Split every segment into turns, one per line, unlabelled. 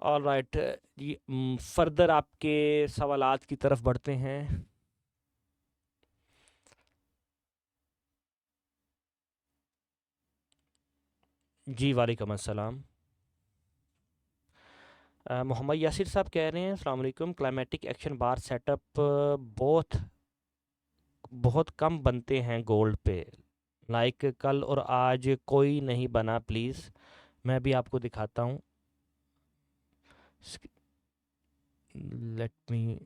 All right जी, further आपके सवालात की तरफ बढ़ते हैं। जी वालेकुम अस्सलाम। मोहम्मद यासिर साहब कह रहे हैं अस्सलाम वालेकुम, क्लाइमेटिक एक्शन बार सेटअप बहुत बहुत कम बनते हैं गोल्ड पे, लाइक कल और आज कोई नहीं बना प्लीज़। मैं भी आपको दिखाता हूँ। Let me.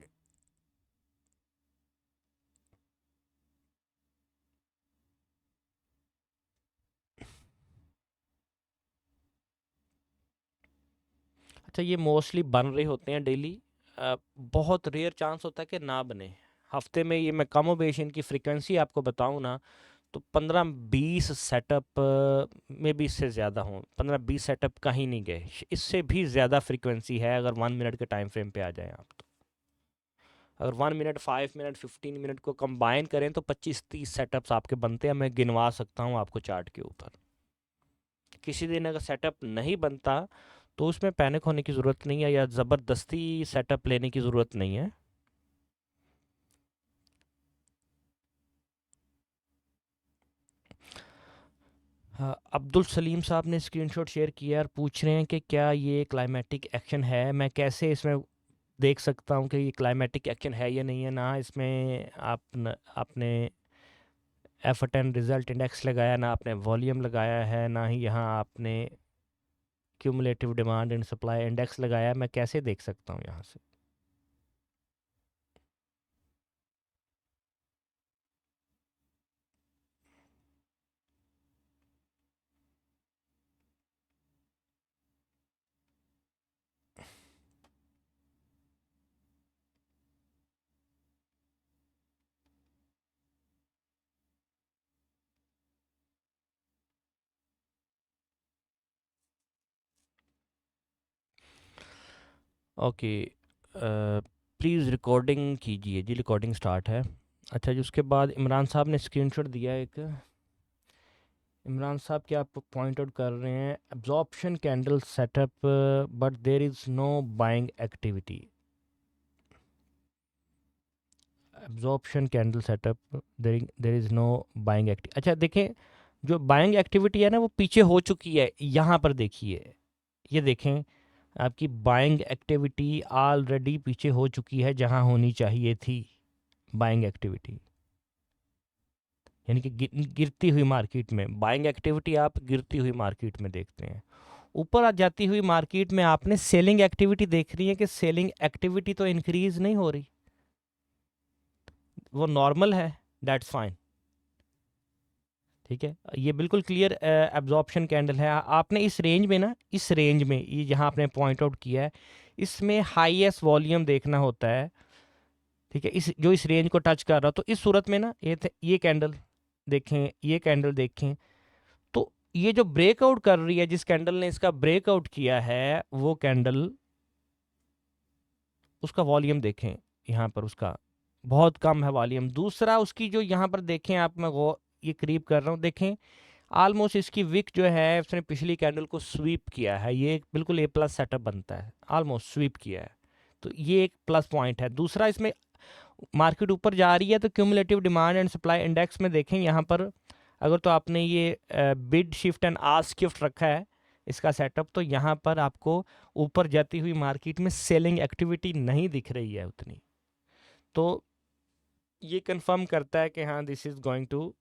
अच्छा, ये मोस्टली बन रहे होते हैं डेली। बहुत रेयर चांस होता है कि ना बने। हफ्ते में ये मैं कमो बेश इनकी फ्रीक्वेंसी आपको बताऊं ना, तो 15-20 सेटअप में भी इससे ज़्यादा हों, 15-20 सेटअप कहीं नहीं गए। इससे भी ज़्यादा फ्रीक्वेंसी है अगर 1 मिनट के टाइम फ्रेम पे आ जाएं आप तो। अगर 1 मिनट, 5 मिनट, 15 मिनट को कंबाइन करें तो 25-30 सेटअप्स आपके बनते हैं। मैं गिनवा सकता हूँ आपको चार्ट के ऊपर। किसी दिन अगर सेटअप नहीं बनता तो उसमें पैनिक होने की ज़रूरत नहीं है या ज़बरदस्ती सेटअप लेने की ज़रूरत नहीं है। हाँ, अब्दुल सलीम साहब ने स्क्रीनशॉट शेयर किया और पूछ रहे हैं कि क्या ये क्लाइमेटिक एक्शन है। मैं कैसे इसमें देख सकता हूँ कि ये क्लाइमेटिक एक्शन है या नहीं है। ना इसमें आपने F10 रिज़ल्ट इंडेक्स लगाया, ना आपने वॉल्यूम लगाया है, ना ही यहाँ आपने cumulative demand and supply index लगाया। मैं कैसे देख सकता हूँ यहाँ से। ओके, प्लीज़ रिकॉर्डिंग कीजिए जी। रिकॉर्डिंग स्टार्ट है। अच्छा जी, उसके बाद इमरान साहब ने स्क्रीनशॉट दिया एक। इमरान साहब क्या आप पॉइंट आउट कर रहे हैं, absorption candle setup but there is know buying activity. Absorption candle setup, there is know buying activity. अच्छा देखें, जो बाइंग एक्टिविटी है ना वो पीछे हो चुकी है। यहाँ पर देखिए, ये देखें, आपकी बाइंग एक्टिविटी ऑलरेडी पीछे हो चुकी है जहाँ होनी चाहिए थी बाइंग एक्टिविटी। यानी कि गिरती हुई मार्केट में बाइंग एक्टिविटी आप गिरती हुई मार्केट में देखते हैं। ऊपर आ जाती हुई मार्केट में आपने सेलिंग एक्टिविटी देख रही है कि सेलिंग एक्टिविटी तो इंक्रीज नहीं हो रही, वो नॉर्मल है, दैट्स फाइन। ठीक है, ये बिल्कुल क्लियर एब्जॉर्प्शन कैंडल है। आपने इस रेंज में ना, इस रेंज में ये जहाँ आपने पॉइंट आउट किया है, इसमें हाईएस्ट वॉल्यूम देखना होता है। ठीक है, इस जो इस रेंज को टच कर रहा, तो इस सूरत में ना ये कैंडल देखें, ये कैंडल देखें, तो ये जो ब्रेकआउट कर रही है, जिस कैंडल ने इसका ब्रेकआउट किया है, वो कैंडल, उसका वॉल्यूम देखें, यहाँ पर उसका बहुत कम है वॉल्यूम। दूसरा उसकी जो यहाँ पर देखें आप, मैं वो ये करीब कर रहा हूँ, देखें ऑलमोस्ट इसकी विक जो है उसने पिछली कैंडल को स्वीप किया है। ये एक बिल्कुल A+ सेटअप बनता है, ऑलमोस्ट स्वीप किया है। तो ये एक प्लस पॉइंट है। दूसरा, इसमें मार्केट ऊपर जा रही है तो cumulative demand and supply index में देखें यहाँ पर, अगर तो आपने ये bid shift and ask shift रखा है इसका सेटअप, तो यहाँ पर आपको ऊपर जाती हुई मार्केट में सेलिंग एक्टिविटी नहीं दिख रही है उतनी। तो ये कंफर्म करता है कि हाँ, this is going to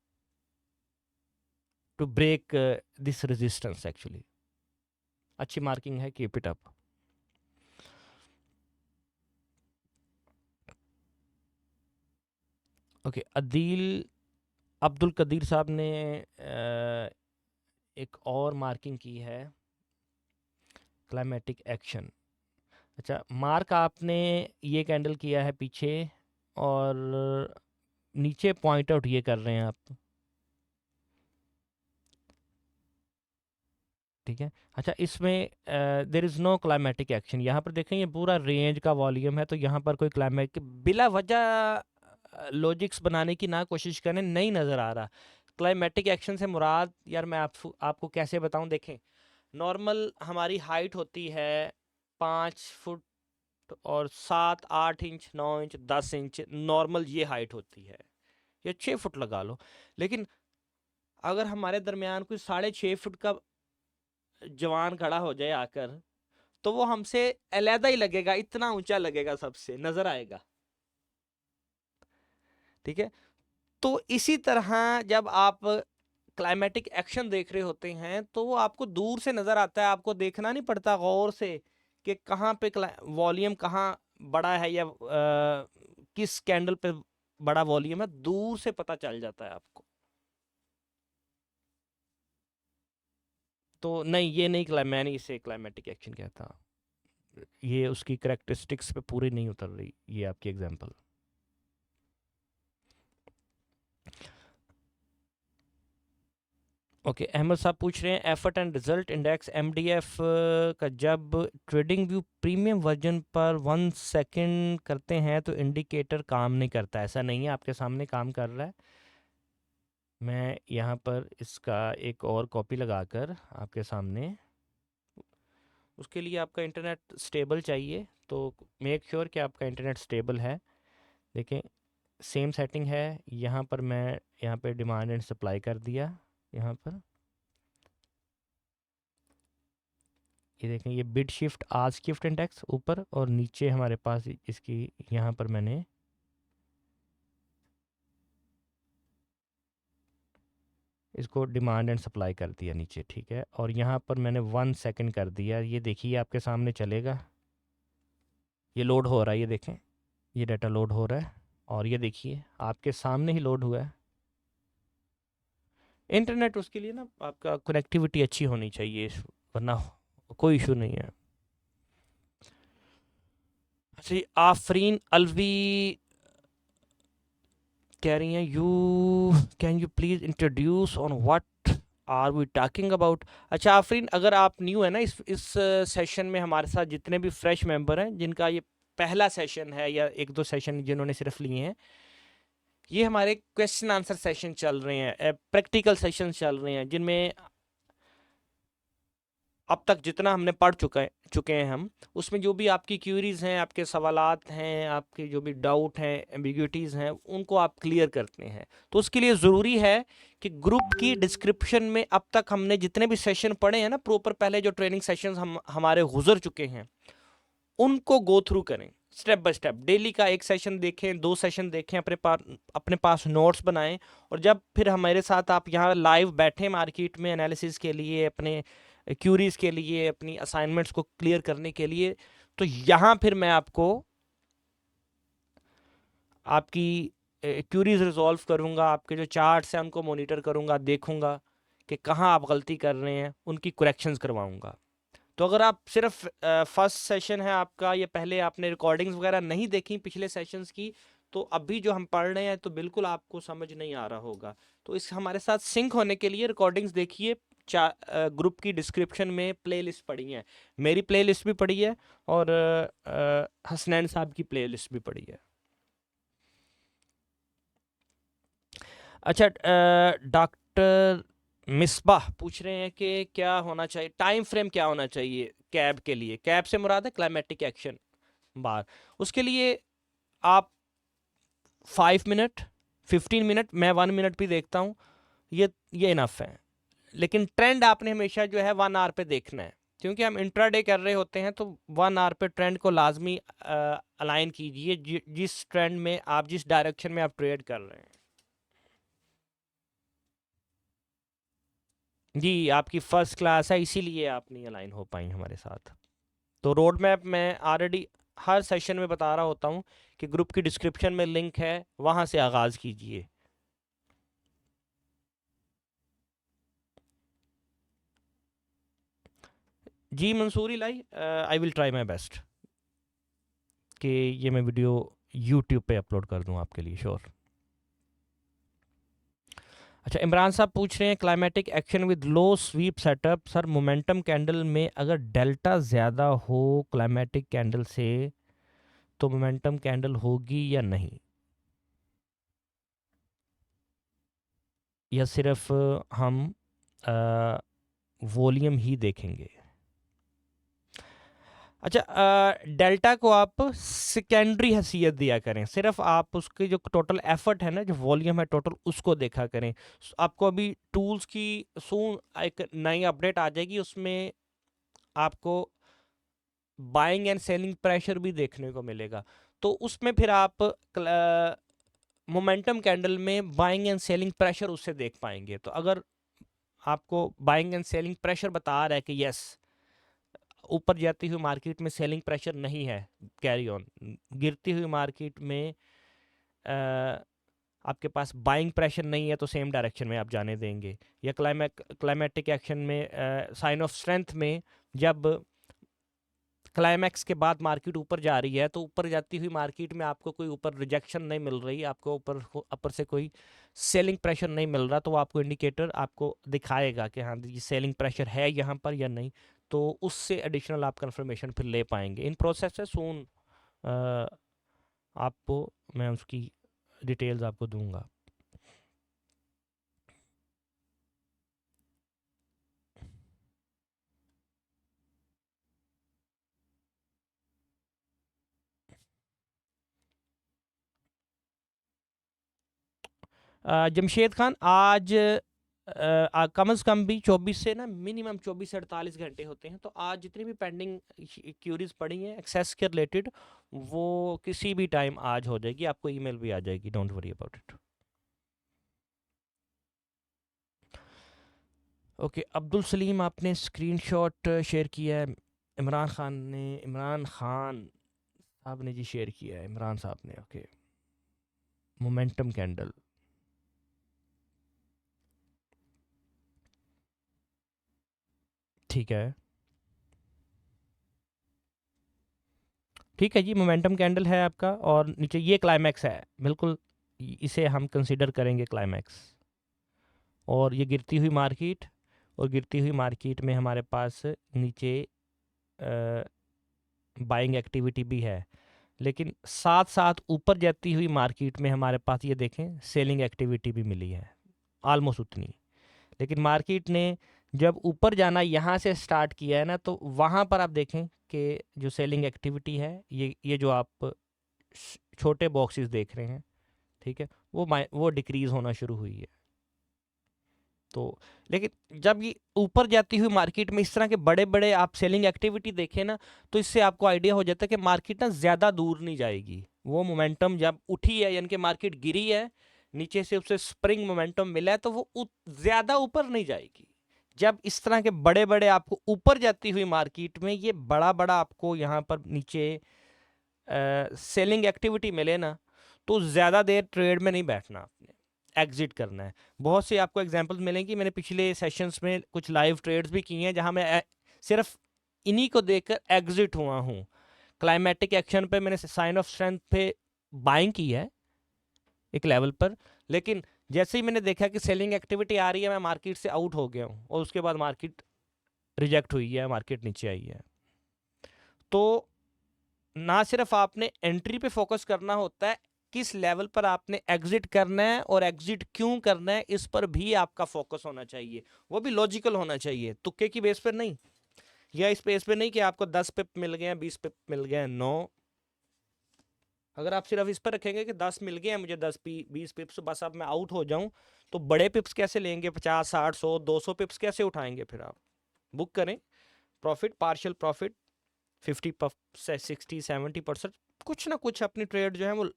break this resistance actually. अच्छी मार्किंग है, keep it up. Okay, Abdul Qadir sahab ने एक और मार्किंग की है, क्लाइमेटिक एक्शन। अच्छा, मार्क आपने ये कैंडल किया है पीछे, और नीचे पॉइंट आउट ये कर रहे हैं आप। ठीक है, अच्छा, इसमें there is no climactic action. यहाँ पर देखें, ये पूरा रेंज का वॉल्यूम है, तो यहाँ पर कोई क्लाइमेट बिला वजह लॉजिक्स बनाने की ना कोशिश करें, नहीं नज़र आ रहा। क्लाइमेटिक एक्शन से मुराद, यार मैं आपको कैसे बताऊं। देखें, नॉर्मल हमारी हाइट होती है 5 फुट और 7 8 इंच 9 इंच 10 इंच नॉर्मल ये हाइट होती है, या 6 फुट लगा लो। लेकिन अगर हमारे दरमियान कोई 6.5 फुट का जवान खड़ा हो जाए आकर, तो वो हमसे अलहदा ही लगेगा, इतना ऊंचा लगेगा, सबसे नजर आएगा। ठीक है, तो इसी तरह जब आप क्लाइमेटिक एक्शन देख रहे होते हैं तो वो आपको दूर से नजर आता है, आपको देखना नहीं पड़ता गौर से कि कहाँ पे वॉल्यूम कहाँ बड़ा है, या किस कैंडल पे बड़ा वॉल्यूम है, दूर से पता चल जाता है आपको। तो नहीं, ये नहीं, मैं नहीं इसे क्लाइमेटिक एक्शन कहता, ये उसकी करेक्टरिस्टिक्स पे पूरी नहीं उतर रही ये आपकी एग्जांपल। ओके, अहमद साहब पूछ रहे हैं effort and result index MDF का जब ट्रेडिंग व्यू प्रीमियम वर्जन पर 1 सेकंड करते हैं तो इंडिकेटर काम नहीं करता। ऐसा नहीं है, आपके सामने काम कर रहा है। मैं यहाँ पर इसका एक और कॉपी लगाकर आपके सामने, उसके लिए आपका इंटरनेट स्टेबल चाहिए, तो मेक श्योर कि आपका इंटरनेट स्टेबल है। देखें, सेम सेटिंग है यहाँ पर, मैं यहाँ पे डिमांड एंड सप्लाई कर दिया यहाँ पर। ये देखें, ये बिड शिफ्ट आज शिफ्ट इंडेक्स ऊपर, और नीचे हमारे पास इसकी यहाँ पर मैंने इसको डिमांड एंड सप्लाई कर दिया नीचे। ठीक है, और यहाँ पर मैंने 1 सेकंड कर दिया। ये देखिए आपके सामने चलेगा, ये लोड हो रहा है, ये देखें, ये डाटा लोड हो रहा है, और ये देखिए आपके सामने ही लोड हुआ है। इंटरनेट उसके लिए ना आपका कनेक्टिविटी अच्छी होनी चाहिए, वरना कोई इशू नहीं है। अच्छा, आफरीन अलवी कह रही हैं, you can you please introduce on what are we talking about. अच्छा आफरीन, अगर आप न्यू है ना इस सेशन में, हमारे साथ जितने भी फ्रेश मेंबर हैं जिनका ये पहला सेशन है, या 1 2 सेशन जिन्होंने सिर्फ लिए हैं, ये हमारे क्वेश्चन आंसर सेशन चल रहे हैं, प्रैक्टिकल सेशन चल रहे हैं, जिनमें अब तक जितना हमने पढ़ चुके हैं हम, उसमें जो भी आपकी क्यूरीज हैं, आपके सवालात हैं, आपके जो भी डाउट हैं, एम्बिग्यूटीज़ हैं, उनको आप क्लियर करते हैं। तो उसके लिए ज़रूरी है कि ग्रुप की डिस्क्रिप्शन में अब तक हमने जितने भी सेशन पढ़े हैं ना, प्रॉपर पहले जो ट्रेनिंग सेशंस हमारे गुजर चुके हैं, उनको गो थ्रू करें स्टेप बाय स्टेप। डेली का 1 सेशन देखें, 2 सेशन देखें, अपने पास नोट्स बनाएं, और जब फिर हमारे साथ आप यहाँ लाइव बैठे मार्केट में एनालिसिस के लिए, अपने क्यूरीज के लिए, अपनी असाइनमेंट्स को क्लियर करने के लिए, तो यहाँ फिर मैं आपको आपकी क्यूरीज रिजॉल्व करूँगा, आपके जो चार्ट्स हैं उनको मॉनिटर करूँगा, देखूँगा कि कहाँ आप गलती कर रहे हैं, उनकी करेक्शंस करवाऊँगा। तो अगर आप सिर्फ फर्स्ट सेशन है आपका, या पहले आपने रिकॉर्डिंग्स वगैरह नहीं देखी पिछले सेशंस की, तो अभी जो हम पढ़ रहे हैं तो बिल्कुल आपको समझ नहीं आ रहा होगा। तो इस हमारे साथ सिंक होने के लिए रिकॉर्डिंग्स देखिए। ग्रुप की डिस्क्रिप्शन में प्लेलिस्ट पड़ी है, मेरी प्लेलिस्ट भी पड़ी है, और हसनैन साहब की प्लेलिस्ट भी पड़ी है। अच्छा, डॉक्टर मिसबाह पूछ रहे हैं कि क्या होना चाहिए, टाइम फ्रेम क्या होना चाहिए कैब के लिए। कैब से मुराद है क्लाइमेटिक एक्शन बार। उसके लिए आप 5 मिनट, 15 मिनट, मैं 1 मिनट भी देखता हूँ, ये इनफ है। लेकिन ट्रेंड आपने हमेशा जो है 1 आवर पे देखना है, क्योंकि हम इंट्राडे कर रहे होते हैं, तो 1 आवर पे ट्रेंड को लाजमी अलाइन कीजिए, जिस ट्रेंड में आप, जिस डायरेक्शन में आप ट्रेड कर रहे हैं। जी, आपकी फर्स्ट क्लास है, इसीलिए आप नहीं अलाइन हो पाई हमारे साथ। तो रोड मैप मैं ऑलरेडी हर सेशन में बता रहा होता हूँ कि ग्रुप की डिस्क्रिप्शन में लिंक है, वहाँ से आगाज़ कीजिए। जी मंसूरी लाई, I will try my best कि ये मैं वीडियो यूट्यूब पे अपलोड कर दूँ आपके लिए, श्योर। अच्छा, इमरान साहब पूछ रहे हैं climactic action with low sweep setup. Sir, momentum candle में अगर डेल्टा ज़्यादा हो क्लाइमेटिक कैंडल से, तो मोमेंटम कैंडल होगी या नहीं, या सिर्फ हम वॉल्यूम ही देखेंगे। अच्छा, डेल्टा को आप सेकेंडरी हैसियत दिया करें, सिर्फ आप उसके जो टोटल एफर्ट है ना, जो वॉल्यूम है टोटल, उसको देखा करें। आपको अभी टूल्स की सून एक नई अपडेट आ जाएगी, उसमें आपको बाइंग एंड सेलिंग प्रेशर भी देखने को मिलेगा। तो उसमें फिर आप मोमेंटम कैंडल में बाइंग एंड सेलिंग प्रेशर उससे देख पाएंगे। तो अगर आपको बाइंग एंड सेलिंग प्रेशर बता रहा है कि यस, ऊपर जाती हुई मार्केट में सेलिंग प्रेशर नहीं है, कैरी ऑन, गिरती हुई मार्केट में आपके पास बाइंग प्रेशर नहीं है, तो सेम डायरेक्शन में आप जाने देंगे। या क्लाइमेटिक एक्शन में साइन ऑफ स्ट्रेंथ में, जब क्लाइमैक्स के बाद मार्केट ऊपर जा रही है, तो ऊपर जाती हुई मार्केट में आपको कोई ऊपर रिजेक्शन नहीं मिल रही, आपको ऊपर से कोई सेलिंग प्रेशर नहीं मिल रहा, तो वो आपको इंडिकेटर आपको दिखाएगा कि हाँ ये सेलिंग प्रेशर है यहाँ पर या नहीं। तो उससे एडिशनल आप कंफर्मेशन फिर ले पाएंगे। इन प्रोसेस से सून आपको मैं उसकी डिटेल्स आपको दूंगा। जमशेद खान, आज कम से कम भी 24 से ना मिनिमम 24 से 48 घंटे होते हैं, तो आज जितनी भी पेंडिंग क्यूरीज पड़ी हैं एक्सेस के रिलेटेड, वो किसी भी टाइम आज हो जाएगी, आपको ईमेल भी आ जाएगी, don't worry about it. Okay, Abdul Salim आपने स्क्रीनशॉट शेयर किया है, इमरान खान साहब ने जी शेयर किया है, इमरान साहब ने। ओके, मोमेंटम कैंडल, ठीक है, ठीक है जी, मोमेंटम कैंडल है आपका, और नीचे ये क्लाइमैक्स है, बिल्कुल इसे हम कंसिडर करेंगे क्लाइमैक्स। और ये गिरती हुई मार्केट, और गिरती हुई मार्केट में हमारे पास नीचे बाइंग एक्टिविटी भी है, लेकिन साथ साथ ऊपर जाती हुई मार्केट में हमारे पास ये देखें सेलिंग एक्टिविटी भी मिली है, ऑलमोस्ट उतनी। लेकिन मार्केट ने जब ऊपर जाना यहाँ से स्टार्ट किया है ना, तो वहाँ पर आप देखें कि जो सेलिंग एक्टिविटी है, ये जो आप छोटे बॉक्सेस देख रहे हैं, ठीक है, वो डिक्रीज होना शुरू हुई है। तो लेकिन जब ये ऊपर जाती हुई मार्केट में इस तरह के बड़े बड़े आप सेलिंग एक्टिविटी देखें ना, तो इससे आपको आइडिया हो जाता है कि मार्केट ना ज़्यादा दूर नहीं जाएगी। वो मोमेंटम जब उठी है, यानी कि मार्केट गिरी है, नीचे से उसे स्प्रिंग मोमेंटम मिला है, तो वो ज़्यादा ऊपर नहीं जाएगी। जब इस तरह के बड़े बड़े आपको ऊपर जाती हुई मार्केट में ये बड़ा बड़ा आपको यहाँ पर नीचे सेलिंग एक्टिविटी मिले ना, तो ज़्यादा देर ट्रेड में नहीं बैठना, आपने एग्जिट करना है। बहुत से आपको एग्जांपल्स मिलेंगी, मैंने पिछले सेशंस में कुछ लाइव ट्रेड्स भी किए हैं जहां मैं सिर्फ इन्हीं को देखकर एग्जिट हुआ हूं। क्लाइमेटिक एक्शन पे मैंने साइन ऑफ स्ट्रेंथ पे बाइंग की है एक लेवल पर, लेकिन जैसे ही मैंने देखा कि सेलिंग एक्टिविटी आ रही है, मैं मार्केट से आउट हो गया हूँ, और उसके बाद मार्केट रिजेक्ट हुई है, मार्केट नीचे आई है। तो ना सिर्फ आपने एंट्री पे फोकस करना होता है, किस लेवल पर आपने एग्जिट करना है और एग्जिट क्यों करना है, इस पर भी आपका फोकस होना चाहिए। वो भी लॉजिकल होना चाहिए, तुक्के की बेस पर नहीं, या इस बेस पे नहीं कि आपको 10 पिप मिल गए हैं, 20 पिप मिल गए हैं, नो। अगर आप सिर्फ इस पर रखेंगे कि 10 मिल गए हैं मुझे, 20 पिप्स, बस अब मैं आउट हो जाऊं, तो बड़े पिप्स कैसे लेंगे, 50, 60, 100, 200 पिप्स कैसे उठाएंगे? फिर आप बुक करें प्रॉफिट, पार्शियल प्रॉफिट 50 से 60-70%, कुछ ना कुछ अपनी ट्रेड जो है वो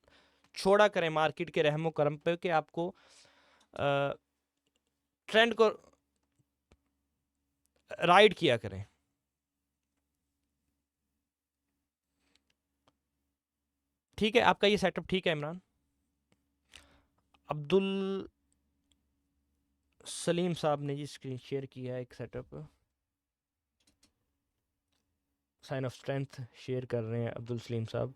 छोड़ा करें मार्केट के रहमो करम पे, कि आपको ट्रेंड को राइड किया करें। ठीक है, आपका ये सेटअप ठीक है इमरान? अब्दुल सलीम साहब ने जी स्क्रीन शेयर किया है एक setup, sign of strength share कर रहे हैं अब्दुल सलीम साहब।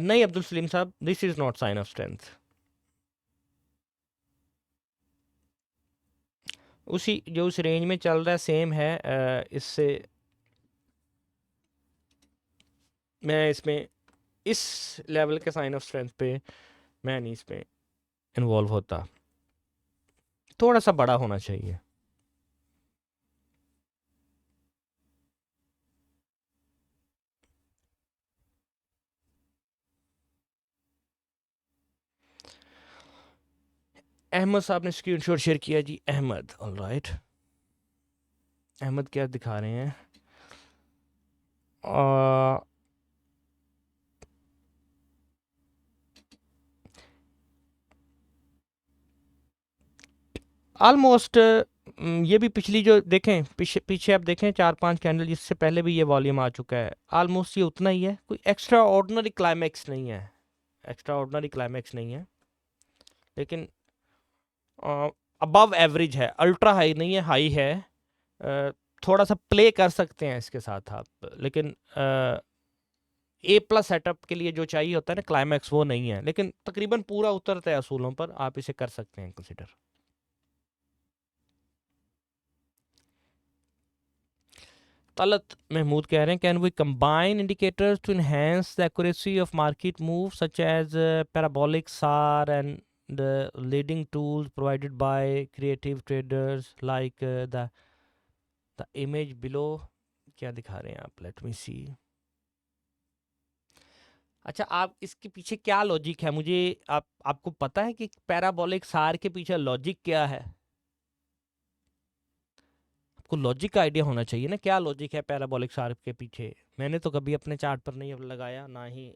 नहीं Abdul Salim sahab, this is not sign of strength. उसी जो उस रेंज में चल रहा है सेम है, इससे मैं इसमें इस लेवल के साइन ऑफ स्ट्रेंथ पे मैं नहीं इसमें इन्वॉल्व होता, थोड़ा सा बड़ा होना चाहिए। अहमद साहब ने स्क्रीनशॉट शेयर किया जी, अहमद, ऑलराइट। अहमद क्या दिखा रहे हैं? ऑलमोस्ट ये भी पिछली जो देखें, पीछे पीछे आप देखें 4-5 कैंडल, इससे पहले भी ये वॉल्यूम आ चुका है। ऑलमोस्ट ये उतना ही है, कोई एक्स्ट्रा ऑर्डिनरी क्लाइमैक्स नहीं है, एक्स्ट्रा ऑर्डिनरी क्लाइमैक्स नहीं है, लेकिन अबव एवरेज है, अल्ट्रा हाई नहीं है, हाई है। थोड़ा सा प्ले कर सकते हैं इसके साथ आप, लेकिन ए प्लस सेटअप के लिए जो चाहिए होता है ना क्लाइमैक्स, वो नहीं है, लेकिन तकरीबन पूरा उतरता है असूलों पर, आप इसे कर सकते हैं कंसिडर। तलत महमूद कह रहे हैं, can we combine indicators to enhance the accuracy of market move such as parabolic SAR and the leading tools provided by creative traders like the image below? क्या दिखा रहे हैं आप? लेट मी सी। अच्छा, आप इसके पीछे क्या लॉजिक है, मुझे आपको पता है कि पैराबोलिक सार के पीछे लॉजिक क्या है? आपको लॉजिक का आइडिया होना चाहिए ना, क्या लॉजिक है पैराबोलिक सार के पीछे। मैंने तो कभी अपने चार्ट पर नहीं लगाया, ना ही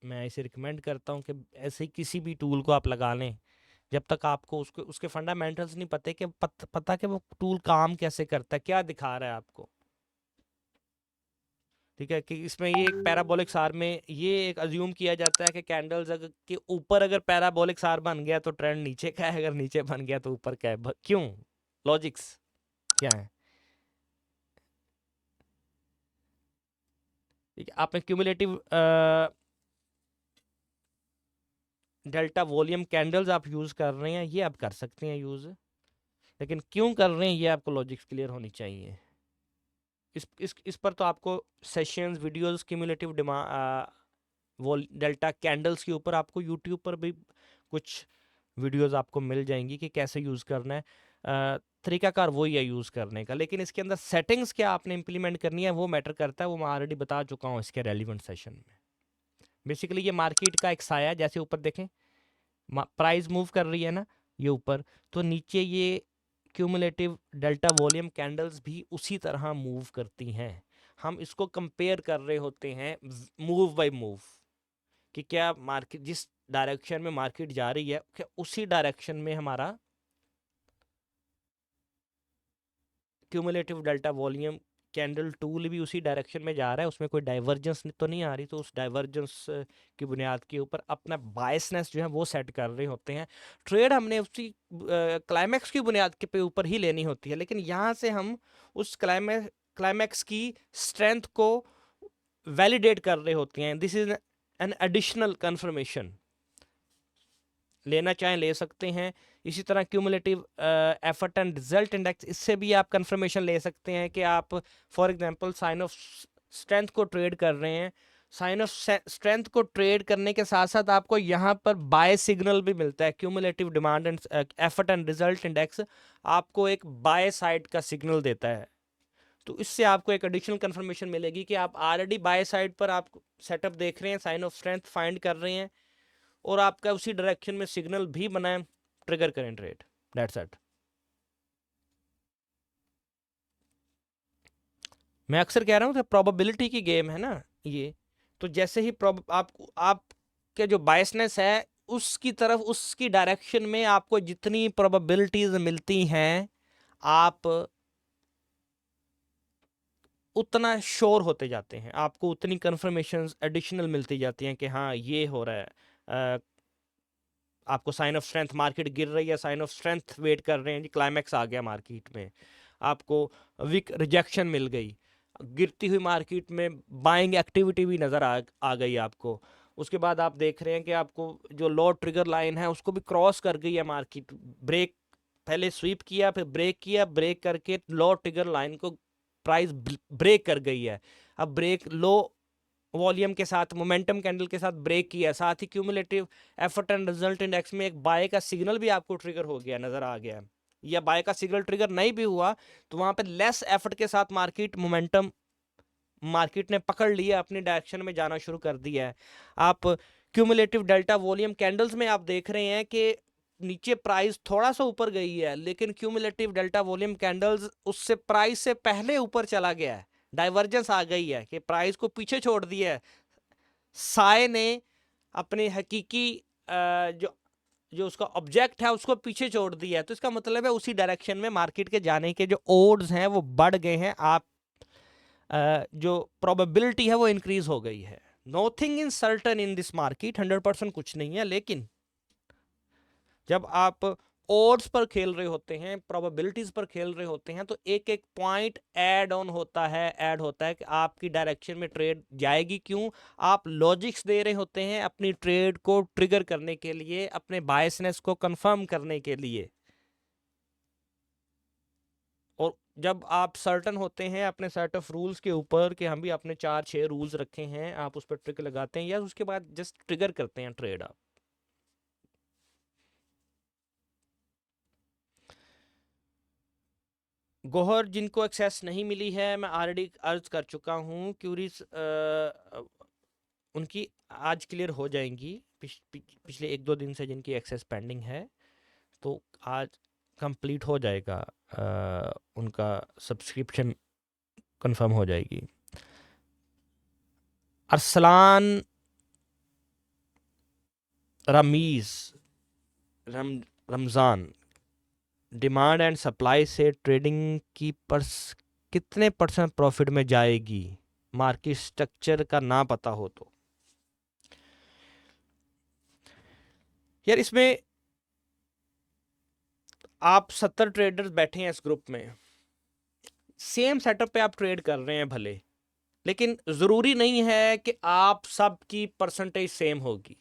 मैं इसे रिकमेंड करता हूँ कि ऐसे ही किसी भी टूल को आप लगा लें जब तक आपको उसके फंडामेंटल्स नहीं पता कि पता कि वो टूल काम कैसे करता है, क्या दिखा रहा है आपको। ठीक है, कि इसमें ये एक पैराबोलिक सार में ये एक अज्यूम किया जाता है कि कैंडल्स अगर के ऊपर अगर पैराबोलिक सार बन गया तो ट्रेंड नीचे का है, अगर नीचे बन गया तो ऊपर का है। क्यों? लॉजिक्स क्या है? ठीक है, आपने क्यूमुलेटिव डेल्टा वॉल्यूम कैंडल्स आप यूज कर रहे हैं, ये आप कर सकते हैं यूज, लेकिन क्यों कर रहे हैं ये आपको लॉजिक्स क्लियर होनी चाहिए। इस पर तो आपको सेशंस वीडियोस क्यूमुलेटिव वो डेल्टा कैंडल्स के ऊपर आपको यूट्यूब पर भी कुछ वीडियोस आपको मिल जाएंगी कि कैसे यूज़ करना है। तरीकाकार वही है यूज़ करने का, लेकिन इसके अंदर सेटिंग्स क्या आपने इंप्लीमेंट करनी है वो मैटर करता है, वो मैं ऑलरेडी बता चुका हूँ इसके रेलिवेंट सेशन में। बेसिकली ये मार्केट का एक साया, जैसे ऊपर देखें प्राइस मूव कर रही है ना ये ऊपर, तो नीचे ये क्यूमुलेटिव डेल्टा वॉल्यूम कैंडल्स भी उसी तरह मूव करती हैं। हम इसको कंपेयर कर रहे होते हैं मूव बाय मूव, कि क्या मार्केट जिस डायरेक्शन में मार्केट जा रही है क्या उसी डायरेक्शन में हमारा cumulative delta volume candle tool भी उसी डायरेक्शन में जा रहा है, उसमें कोई डाइवर्जेंस तो नहीं आ रही, तो उस डाइवर्जेंस की बुनियाद के ऊपर अपना बायसनेस जो है वो सेट कर रहे होते हैं। ट्रेड हमने उसी क्लाइमैक्स की बुनियाद के ऊपर ही लेनी होती है, लेकिन यहाँ से हम उस क्लाइमैक्स की स्ट्रेंथ को वैलिडेट कर रहे होते हैं। This is an additional confirmation, लेना चाहें ले सकते हैं। इसी तरह cumulative effort and result index, इससे भी आप कंफर्मेशन ले सकते हैं कि आप for example sign of strength को ट्रेड कर रहे हैं, साइन ऑफ स्ट्रेंथ को ट्रेड करने के साथ साथ आपको यहाँ पर बाय सिग्नल भी मिलता है। Cumulative demand and effort and result index आपको एक बाय साइड का सिग्नल देता है, तो इससे आपको एक एडिशनल कंफर्मेशन मिलेगी कि आप ऑलरेडी बाय साइड पर आप सेटअप देख रहे हैं, साइन ऑफ स्ट्रेंथ फाइंड कर रहे हैं, और आपका उसी डायरेक्शन में सिग्नल भी बनाए, ट्रिगर करें ट्रेड। That's it. मैं अक्सर कह रहा हूँ प्रोबेबिलिटी की गेम है ना ये, तो जैसे ही आपके जो बायसनेस है उसकी तरफ, उसकी डायरेक्शन में आपको जितनी प्रोबेबिलिटीज मिलती हैं, आप उतना श्योर होते जाते हैं, आपको उतनी कंफर्मेशंस एडिशनल मिलती जाती हैं कि हाँ ये हो रहा है। आपको साइन ऑफ स्ट्रेंथ, मार्केट गिर रही है, साइन ऑफ स्ट्रेंथ वेट कर रहे हैं जी, क्लाइमैक्स आ गया मार्केट में, आपको वीक रिजेक्शन मिल गई, गिरती हुई मार्केट में बाइंग एक्टिविटी भी नज़र आ गई आपको। उसके बाद आप देख रहे हैं कि आपको जो लो ट्रिगर लाइन है उसको भी क्रॉस कर गई है मार्केट, ब्रेक पहले स्वीप किया, फिर ब्रेक किया, ब्रेक करके लो ट्रिगर लाइन को प्राइस ब्रेक कर गई है। अब ब्रेक लो वॉल्यूम के साथ मोमेंटम कैंडल के साथ ब्रेक किया, साथ ही cumulative effort and result index में एक बाय का सिग्नल भी आपको ट्रिगर हो गया, नजर आ गया। या बाय का सिग्नल ट्रिगर नहीं भी हुआ तो वहां पे लेस एफर्ट के साथ मार्केट ने पकड़ लिया, अपनी डायरेक्शन में जाना शुरू कर दिया है। आप क्यूमुलेटिव डेल्टा वॉल्यूम कैंडल्स में आप देख रहे हैं कि नीचे प्राइस थोड़ा सा ऊपर गई है, लेकिन क्यूमुलेटिव डेल्टा वॉल्यूम कैंडल्स उससे प्राइस से पहले ऊपर चला गया है, डाइवर्जेंस आ गई है कि प्राइस को पीछे छोड़ दिया है, साय ने अपने हकीकी जो जो उसका ऑब्जेक्ट है उसको पीछे छोड़ दिया है। तो इसका मतलब है उसी डायरेक्शन में मार्केट के जाने के जो ओड्स हैं वो बढ़ गए हैं, आप जो प्रोबेबिलिटी है वो इंक्रीज हो गई है। Nothing in certain in this market, 100% कुछ नहीं है, लेकिन जब आप ओड्स पर खेल रहे होते हैं, प्रोबेबिलिटीज पर खेल रहे होते हैं, तो एक एक पॉइंट ऐड होता है कि आपकी डायरेक्शन में ट्रेड जाएगी। क्यों? आप लॉजिक्स दे रहे होते हैं अपनी ट्रेड को ट्रिगर करने के लिए, अपने बायसनेस को कंफर्म करने के लिए। और जब आप सर्टन होते हैं अपने सेट ऑफ रूल्स के ऊपर कि हम भी अपने 4-6 रूल्स रखे हैं, आप उस पर ट्रिक लगाते हैं या उसके बाद जस्ट ट्रिगर करते हैं ट्रेड आप। गोहर जिनको एक्सेस नहीं मिली है, मैं ऑलरेडी अर्ज कर चुका हूँ, क्यूरीज उनकी आज क्लियर हो जाएंगी। पिछले 1-2 दिन से जिनकी एक्सेस पेंडिंग है, तो आज कंप्लीट हो जाएगा, उनका सब्सक्रिप्शन कंफर्म हो जाएगी। Arsalan Ramiz Ramzan, demand and supply से ट्रेडिंग की कितने % प्रॉफिट में जाएगी मार्केट स्ट्रक्चर का ना पता हो तो? यार इसमें आप 70 ट्रेडर्स बैठे हैं इस ग्रुप में, सेम सेटअप पे आप ट्रेड कर रहे हैं भले, लेकिन जरूरी नहीं है कि आप सबकी परसेंटेज सेम होगी।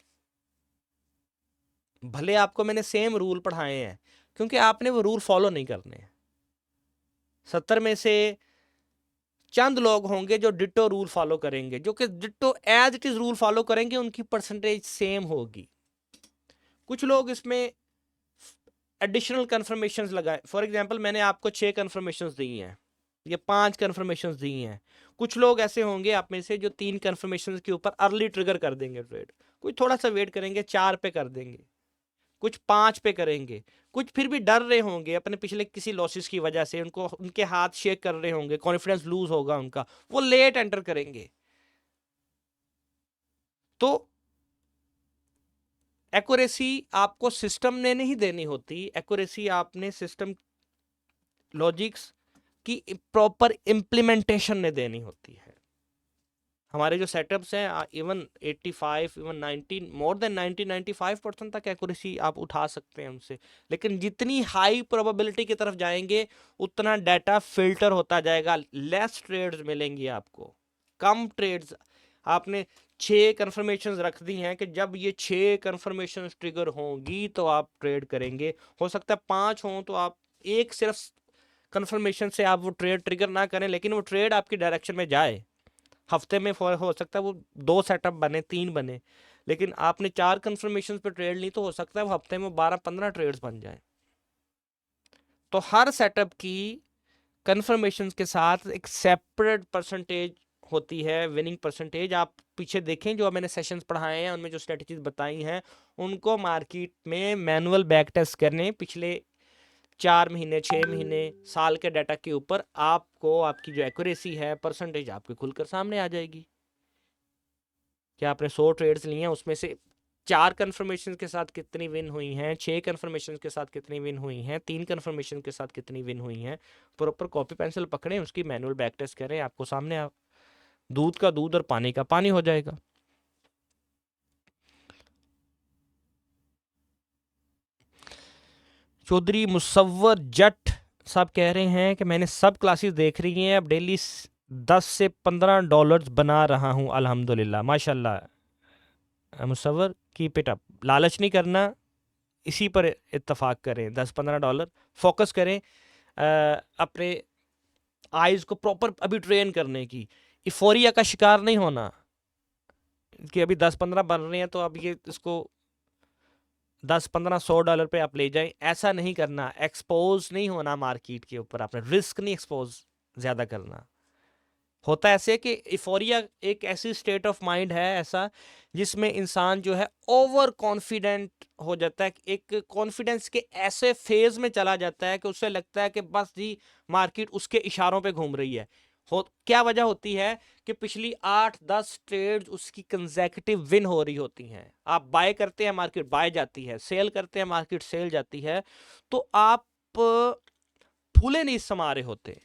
भले आपको मैंने सेम रूल पढ़ाए हैं, क्योंकि आपने वो रूल फॉलो नहीं करने। 70 में से चंद लोग होंगे जो डिट्टो रूल फॉलो करेंगे, जो कि ditto as it is rule follow करेंगे, उनकी परसेंटेज सेम होगी। कुछ लोग इसमें एडिशनल कंफर्मेशंस लगाए, फॉर एग्जांपल मैंने आपको 6 कंफर्मेशंस दी हैं या 5 कंफर्मेशंस दी हैं। कुछ लोग ऐसे होंगे आप में से जो 3 कंफर्मेशंस के ऊपर अर्ली ट्रिगर कर देंगे ट्रेड, कुछ थोड़ा सा वेट करेंगे 4 पे कर देंगे, कुछ 5 पे करेंगे, कुछ फिर भी डर रहे होंगे अपने पिछले किसी लॉसेस की वजह से, उनको उनके हाथ शेक कर रहे होंगे, कॉन्फिडेंस लूज होगा उनका, वो लेट एंटर करेंगे। तो एक्यूरेसी आपको सिस्टम ने नहीं देनी होती, एक्यूरेसी आपने सिस्टम लॉजिक्स की प्रॉपर इंप्लीमेंटेशन ने देनी होती है। हमारे जो सेटअप्स हैं इवन 85 इवन 19 मोर देन 90-95% तक एक्यूरेसी आप उठा सकते हैं उनसे, लेकिन जितनी हाई प्रोबेबिलिटी की तरफ जाएंगे उतना डाटा फिल्टर होता जाएगा, लेस ट्रेड्स मिलेंगी आपको, कम ट्रेड्स। आपने 6 कंफर्मेशंस रख दी हैं कि जब ये 6 कंफर्मेशंस ट्रिगर होंगी तो आप ट्रेड करेंगे। हो सकता है 5 हों तो आप एक सिर्फ कंफर्मेशन से आप वो ट्रेड ट्रिगर ना करें, लेकिन वो ट्रेड आपकी डायरेक्शन में जाए। हफ्ते में हो सकता है वो 2 सेटअप बने, 3 बने, लेकिन आपने 4 कंफर्मेशन पे ट्रेड ली तो हो सकता है वो हफ्ते में 12-15 ट्रेड्स बन जाए। तो हर सेटअप की कंफर्मेशन के साथ एक सेपरेट परसेंटेज होती है, विनिंग परसेंटेज। आप पीछे देखें जो मैंने सेशंस पढ़ाए हैं, उनमें जो स्ट्रेटजीज बताई हैं, उनको मार्केट में मैनुअल बैक टेस्ट करने पिछले 4 महीने, 6 महीने, साल के डाटा के ऊपर आपको आपकी जो एक्यूरेसी है, परसेंटेज आपकी खुलकर सामने आ जाएगी। क्या आपने 100 ट्रेड्स लिए हैं, उसमें से 4 कंफर्मेशन के साथ कितनी विन हुई हैं, 6 कंफर्मेशन के साथ कितनी विन हुई हैं, 3 कंफर्मेशन के साथ कितनी विन हुई हैं, प्रॉपर कॉपी पेंसिल पकड़ें, उसकी मैनुअल बैक टेस्ट करें, आपको सामने दूध का दूध और पानी का पानी हो जाएगा। चौधरी मुसव्वर जट साहब कह रहे हैं कि मैंने सब क्लासेस देख रही हैं, अब डेली $10 से $15 बना रहा हूं अल्हम्दुलिल्लाह। माशाल्लाह मुसव्वर, कीप इट अप। लालच नहीं करना, इसी पर इत्तेफाक करें, $10-15 फोकस करें, अपने आइज को प्रॉपर अभी ट्रेन करने की, इफोरिया का शिकार नहीं होना कि अभी 10-15 बन रहे हैं तो अब ये इसको 10-15-100 पे आप ले जाएं, ऐसा नहीं करना। एक्सपोज नहीं होना मार्केट के ऊपर, आपने रिस्क नहीं एक्सपोज ज़्यादा करना। होता ऐसे कि इफोरिया एक ऐसी स्टेट ऑफ माइंड है ऐसा जिसमें इंसान जो है ओवर कॉन्फिडेंट हो जाता है, एक कॉन्फिडेंस के ऐसे फेज में चला जाता है कि उससे लगता है कि बस जी मार्केट उसके इशारों पे घूम रही है। क्या वजह होती है कि पिछली 8-10 ट्रेड्स उसकी कंसेक्यूटिव विन हो रही होती हैं। आप बाय करते हैं, मार्केट बाय जाती है, सेल करते हैं, मार्केट सेल जाती है, तो आप फूले नहीं समा रहे होते,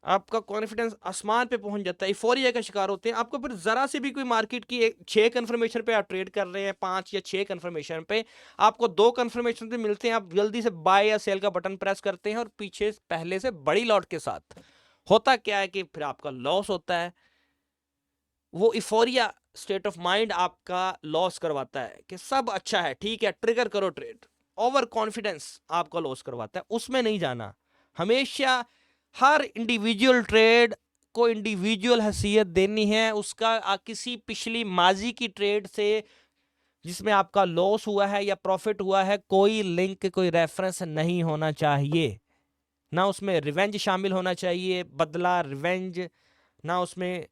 आपका कॉन्फिडेंस आसमान पे पहुंच जाता है, इफोरिया का शिकार होते हैं। आपको फिर जरा से भी कोई मार्केट की 6 कंफर्मेशन पे आप ट्रेड कर रहे हैं, 5 या 6 कंफर्मेशन पे आपको 2 कंफर्मेशन पे मिलते हैं, आप जल्दी से बाय या सेल का बटन प्रेस करते हैं और पीछे पहले से बड़ी लॉट के साथ होता क्या है कि फिर आपका लॉस होता है। वो इफोरिया स्टेट ऑफ माइंड आपका लॉस करवाता है कि सब अच्छा है, ठीक है, ट्रिगर करो ट्रेड। ओवर कॉन्फिडेंस आपका लॉस करवाता है, उसमें नहीं जाना। हमेशा हर इंडिविजुअल ट्रेड को इंडिविजुअल हैसियत देनी है, उसका किसी पिछली माजी की ट्रेड से जिसमें आपका लॉस हुआ है या प्रॉफिट हुआ है कोई लिंक, कोई रेफरेंस नहीं होना चाहिए। ना उसमें रिवेंज शामिल होना चाहिए, बदला, रिवेंज, ना उसमें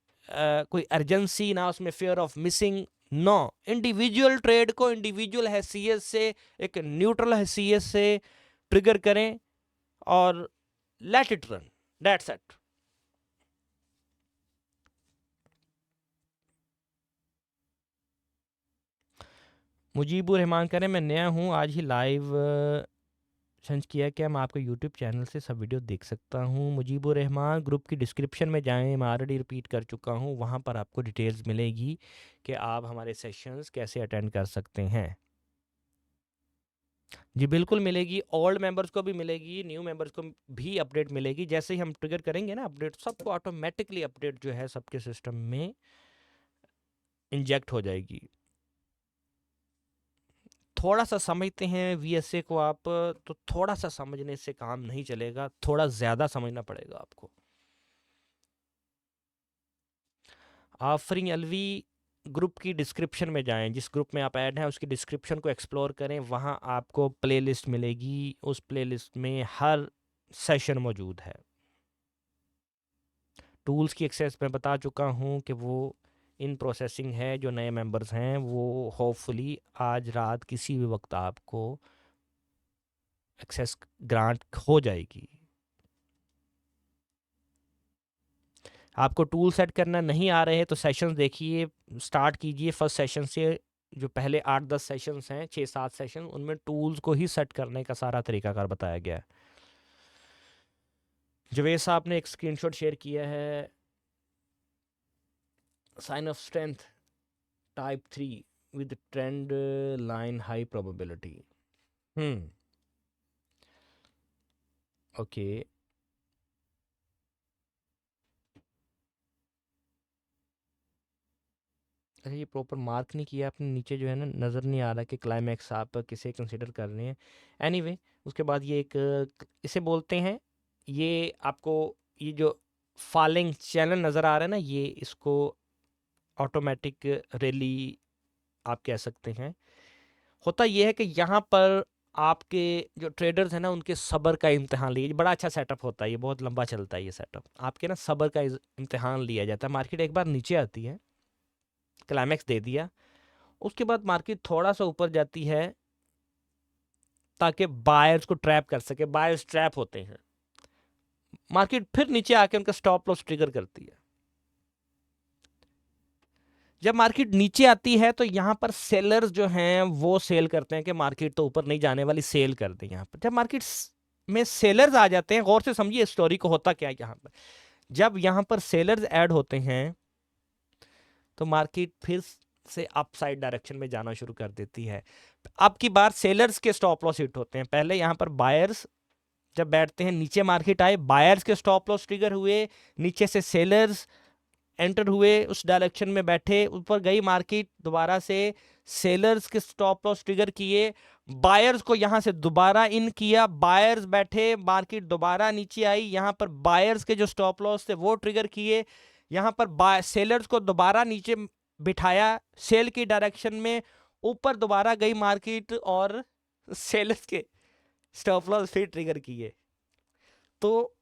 कोई अर्जेंसी, ना उसमें fear of missing. No, individual trade को इंडिविजुअल हैसियत से, एक न्यूट्रल हैसियत से ट्रिगर करें और let it run, that's it. Mujibur Rahman करें, मैं नया हूँ, आज ही लाइव सर्च किया, क्या मैं आपके यूट्यूब चैनल से सब वीडियो देख सकता हूँ? मुजीबुर रहमान, ग्रुप की डिस्क्रिप्शन में जाएं, मैं ऑलरेडी रिपीट कर चुका हूँ, वहाँ पर आपको डिटेल्स मिलेगी कि आप हमारे सेशंस कैसे अटेंड कर सकते हैं। जी बिल्कुल मिलेगी, ओल्ड मेंबर्स को भी मिलेगी, न्यू मेंबर्स को भी अपडेट मिलेगी। जैसे ही हम ट्रिगर करेंगे ना अपडेट, सबको ऑटोमेटिकली अपडेट जो है सबके सिस्टम में इंजेक्ट हो जाएगी। थोड़ा सा समझते हैं वीएसए को आप, तो थोड़ा सा समझने से काम नहीं चलेगा, थोड़ा ज़्यादा समझना पड़ेगा आपको। आफरिंग एलवी ग्रुप की डिस्क्रिप्शन में जाएं, जिस ग्रुप में आप ऐड हैं उसकी डिस्क्रिप्शन को एक्सप्लोर करें, वहाँ आपको प्लेलिस्ट मिलेगी, उस प्लेलिस्ट में हर सेशन मौजूद है। टूल्स की एक्सेस मैं बता चुका हूँ कि वो इन प्रोसेसिंग है। जो नए मेंबर्स हैं वो होपफुली आज रात किसी भी वक्त आपको एक्सेस ग्रांट हो जाएगी। आपको टूल सेट करना नहीं आ रहे हैं तो सेशंस देखिए, स्टार्ट कीजिए फर्स्ट सेशन से। जो पहले 8-10 सेशंस हैं, 6-7 सेशन, उनमें टूल्स को ही सेट करने का सारा तरीकाकार बताया गया है। जवेद साहब ने एक स्क्रीनशॉट शेयर किया है, sign of strength type 3 with trend line high probability. Okay, अच्छा ये प्रॉपर मार्क नहीं किया आपने, नीचे जो है ना नज़र नहीं आ रहा कि क्लाइमैक्स आप किसे कंसिडर कर रहे हैं। एनीवे उसके बाद ये एक इसे बोलते हैं, ये आपको ये जो फॉलिंग चैनल नज़र आ रहा है ना, ये इसको ऑटोमेटिक रैली आप कह सकते हैं। होता ये है कि यहाँ पर आपके जो ट्रेडर्स हैं ना उनके सब्र का इम्तिहान लिया, बड़ा अच्छा सेटअप होता है, ये बहुत लंबा चलता है ये सेटअप। आपके ना सब्र का इम्तिहान लिया जाता है। मार्केट एक बार नीचे आती है, क्लाइमैक्स दे दिया, उसके बाद मार्केट थोड़ा सा ऊपर जाती है ताकि बायर्स को ट्रैप कर सके। बायर्स ट्रैप होते हैं, मार्केट फिर नीचे आके उनका स्टॉप लॉस ट्रिगर करती है। जब मार्केट नीचे आती है तो यहां पर सेलर्स जो हैं वो सेल करते हैं कि मार्केट तो ऊपर नहीं जाने वाली, सेल कर दें। यहां पर जब मार्केट में सेलर्स आ जाते हैं, गौर से समझिए स्टोरी को, होता क्या है यहां पर, जब यहां पर सेलर्स ऐड होते हैं तो मार्केट फिर से अपसाइड डायरेक्शन में जाना शुरू कर देती है। अब की बार सेलर्स के स्टॉप लॉस हिट होते हैं। पहले यहाँ पर बायर्स जब बैठते हैं, नीचे मार्केट आए, बायर्स के स्टॉप लॉस ट्रिगर हुए, नीचे से सेलर्स एंटर हुए, उस डायरेक्शन में बैठे, ऊपर गई मार्केट, दोबारा से सेलर्स के स्टॉप लॉस ट्रिगर किए, बायर्स को यहां से दोबारा इन किया, बायर्स बैठे, मार्केट दोबारा नीचे आई, यहां पर बायर्स के जो स्टॉप लॉस थे वो ट्रिगर किए, यहां पर सेलर्स को दोबारा नीचे बिठाया सेल की डायरेक्शन में, ऊपर दोबारा गई मार्केट और सेलर्स के स्टॉप लॉस फिर ट्रिगर किए। तो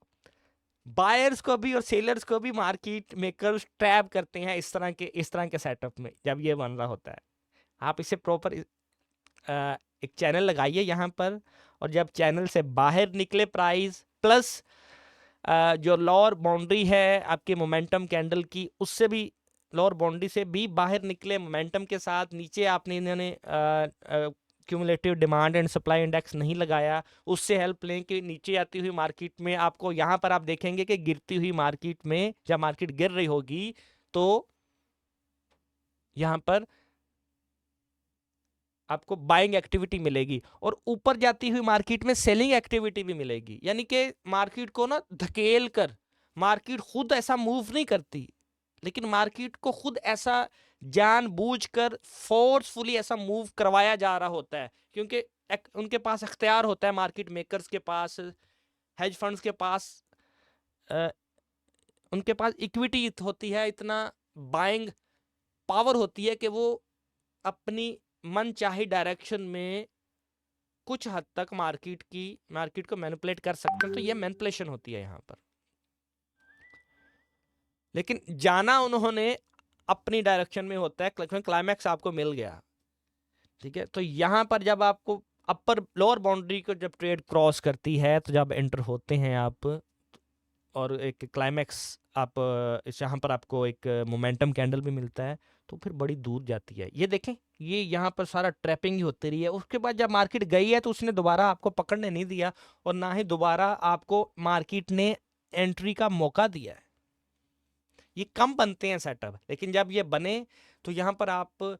बायर्स को भी और सेलर्स को भी मार्केट मेकर्स ट्रैप करते हैं इस तरह के सेटअप में जब ये बन रहा होता है। आप इसे प्रॉपर एक चैनल लगाइए यहाँ पर, और जब चैनल से बाहर निकले प्राइस प्लस जो लोअर बाउंड्री है आपके मोमेंटम कैंडल की, उससे भी लोअर बाउंड्री से भी बाहर निकले मोमेंटम के साथ, नीचे आपने इन्होंने cumulative demand and supply index नहीं लगाया, उससे हेल्प लें कि नीचे आती हुई मार्केट में आपको यहाँ पर आप देखेंगे कि गिरती हुई मार्केट में जब मार्केट गिर रही होगी तो यहाँ पर आपको बाइंग एक्टिविटी मिलेगी और ऊपर जाती हुई मार्केट में सेलिंग एक्टिविटी भी मिलेगी। यानी कि मार्केट को ना धकेल कर, मार्केट खुद ऐसा मूव नहीं करती, लेकिन मार्केट को खुद ऐसा जानबूझकर फोर्सफुली ऐसा मूव करवाया जा रहा होता है, क्योंकि उनके पास अख्तियार होता है, मार्केट मेकर्स के पास, हेज फंड्स के पास, उनके पास इक्विटी होती है, इतना बाइंग पावर होती है कि वो अपनी मन चाही डायरेक्शन में कुछ हद तक मार्केट को मैनिपुलेट कर सकते हैं। तो ये मैनिपुलेशन होती है यहाँ पर, लेकिन जाना उन्होंने अपनी डायरेक्शन में होता है, क्लाइमैक्स आपको मिल गया, ठीक है। तो यहाँ पर जब आपको अपर लोअर बाउंड्री को जब ट्रेड क्रॉस करती है, तो जब एंटर होते हैं आप और एक क्लाइमैक्स आप इस यहाँ पर आपको एक मोमेंटम कैंडल भी मिलता है, तो फिर बड़ी दूर जाती है। ये देखें, ये यहाँ पर सारा ट्रैपिंग ही होती रही है। उसके बाद जब मार्केट गई है तो उसने दोबारा आपको पकड़ने नहीं दिया, और ना ही दोबारा आपको मार्केट ने एंट्री का मौका दिया है। ये कम बनते हैं सेटअप, लेकिन जब ये बने तो यहाँ पर आप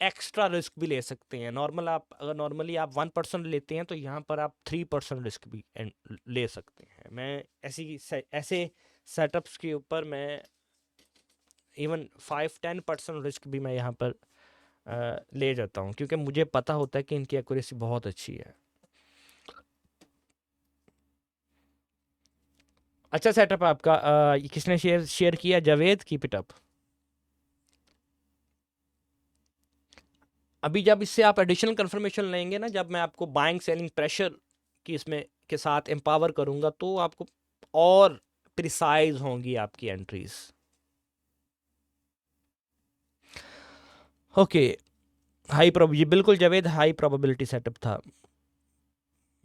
एक्स्ट्रा रिस्क भी ले सकते हैं। अगर नॉर्मली आप 1% लेते हैं तो यहाँ पर आप 3% रिस्क भी ले सकते हैं। मैं ऐसे सेटअप्स के ऊपर मैं इवन 5-10% रिस्क भी मैं यहाँ पर ले जाता हूँ, क्योंकि मुझे पता होता है कि इनकी एक्यूरेसी बहुत अच्छी है। अच्छा सेटअप आपका, किसने शेयर किया? Javed, keep it up. अभी जब इससे आप एडिशनल कंफर्मेशन लेंगे ना, जब मैं आपको बाइंग सेलिंग प्रेशर की इसमें के साथ एम्पावर करूंगा, तो आपको और प्रिसाइज होंगी आपकी एंट्रीज। ओके, ये बिल्कुल जावेद हाई प्रोबेबिलिटी सेटअप था।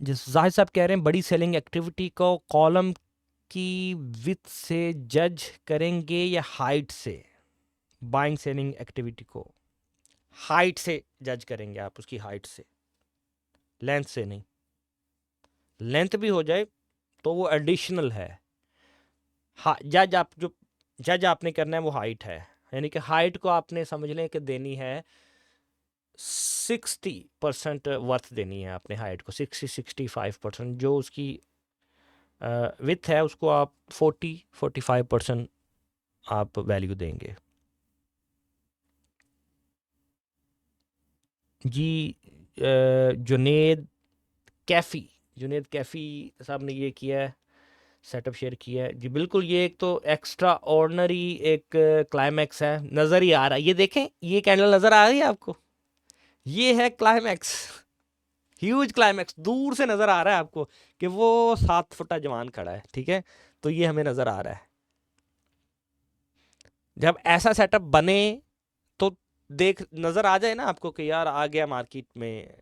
जिस जाहिद साहब कह रहे हैं बड़ी सेलिंग एक्टिविटी को कॉलम की विथ से जज करेंगे या हाइट से? बाइंग सेलिंग एक्टिविटी को हाइट से जज करेंगे आप, उसकी हाइट से, लेंथ से नहीं। लेंथ भी हो जाए तो वो एडिशनल है। जज आपने करना है वो हाइट है, यानी कि हाइट को आपने समझ लें कि देनी है 60% वर्थ देनी है आपने हाइट को, 60-65%। जो उसकी विथ है उसको आप 40-45% आप वैल्यू देंगे। जी, जुनेद कैफ़ी साहब ने ये किया है, सेटअप शेयर किया है जी। बिल्कुल, ये एक तो एक्स्ट्रा ऑर्डनरी एक क्लाइमैक्स है, नज़र ही आ रहा है। ये देखें, ये कैंडल नज़र आ रही है आपको, ये है क्लाइमैक्स, ह्यूज क्लाइमैक्स। दूर से नज़र आ रहा है आपको कि वो 7 फुटा जवान खड़ा है, ठीक है। तो ये हमें नज़र आ रहा है। जब ऐसा सेटअप बने तो नज़र आ जाए ना आपको कि यार आ गया मार्केट में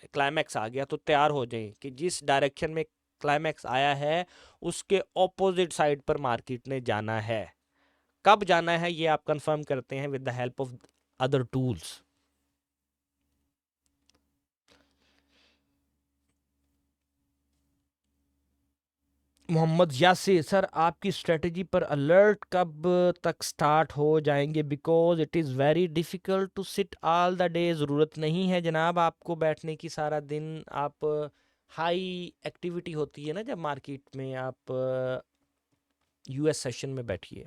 क्लाइमैक्स आ गया, तो तैयार हो जाए कि जिस डायरेक्शन में क्लाइमैक्स आया है उसके ऑपोजिट साइड पर मार्केट ने जाना है। कब जाना है ये आप कंफर्म करते हैं with the help of other tools. Mohammad Yasir sir, आपकी स्ट्रेटजी पर अलर्ट कब तक स्टार्ट हो जाएंगे? Because it is very difficult to sit all the day. ज़रूरत नहीं है जनाब आपको बैठने की सारा दिन। आप हाई एक्टिविटी होती है ना जब मार्केट में, आप यूएस सेशन में बैठिए,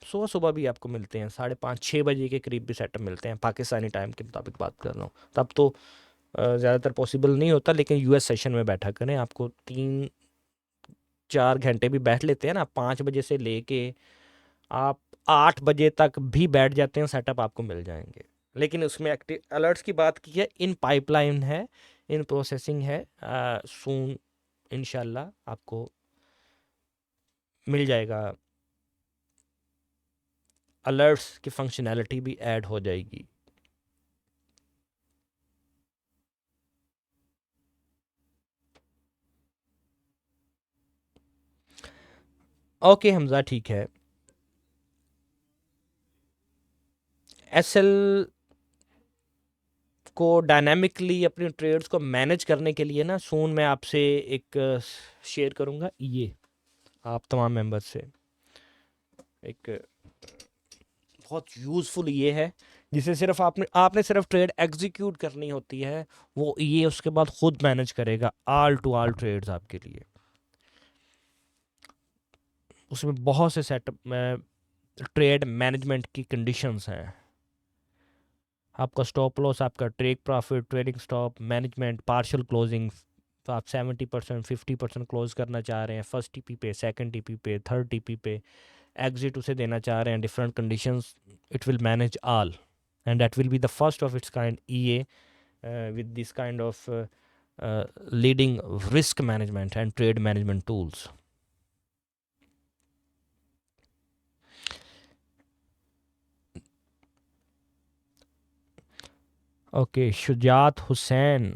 सुबह सुबह भी आपको मिलते हैं 5:30-6 बजे के करीब भी सेटअप मिलते हैं, पाकिस्तानी टाइम के मुताबिक बात कर रहा हूँ। तब तो ज़्यादातर पॉसिबल नहीं होता, लेकिन यूएस सेशन में बैठा करें। आपको 3-4 घंटे भी बैठ लेते हैं ना, 5 बजे से लेके आप 8 बजे तक भी बैठ जाते हैं, सेटअप आपको मिल जाएंगे। लेकिन उसमें एक्टिव अलर्ट्स की बात की है, इन पाइपलाइन है, इन प्रोसेसिंग है, सून इंशाल्लाह आपको मिल जाएगा, अलर्ट्स की फंक्शनैलिटी भी ऐड हो जाएगी। ओके हमजा, ठीक है। एसएल को डायनामिकली अपने ट्रेड्स को मैनेज करने के लिए ना सून मैं आपसे एक शेयर करूंगा, ये आप तमाम मेंबर्स से एक बहुत यूज़फुल ये है, जिसे सिर्फ आपने सिर्फ ट्रेड एग्जीक्यूट करनी होती है, वो ये उसके बाद खुद मैनेज करेगा ऑल टू ऑल ट्रेड्स आपके लिए। उसमें बहुत से सेटअप में ट्रेड मैनेजमेंट की कंडीशंस हैं, आपका स्टॉप लॉस, आपका take profit, trading stop management, partial closing, तो आप 70% 50% क्लोज करना चाह रहे हैं फर्स्ट टीपी पे, सेकंड टीपी पे, थर्ड टीपी पे, एग्जिट उसे देना चाह रहे हैं, different conditions, it will manage all, and that will be the first of its kind EA with this kind of leading risk management and trade management tools. Okay, Shujaat Hussain,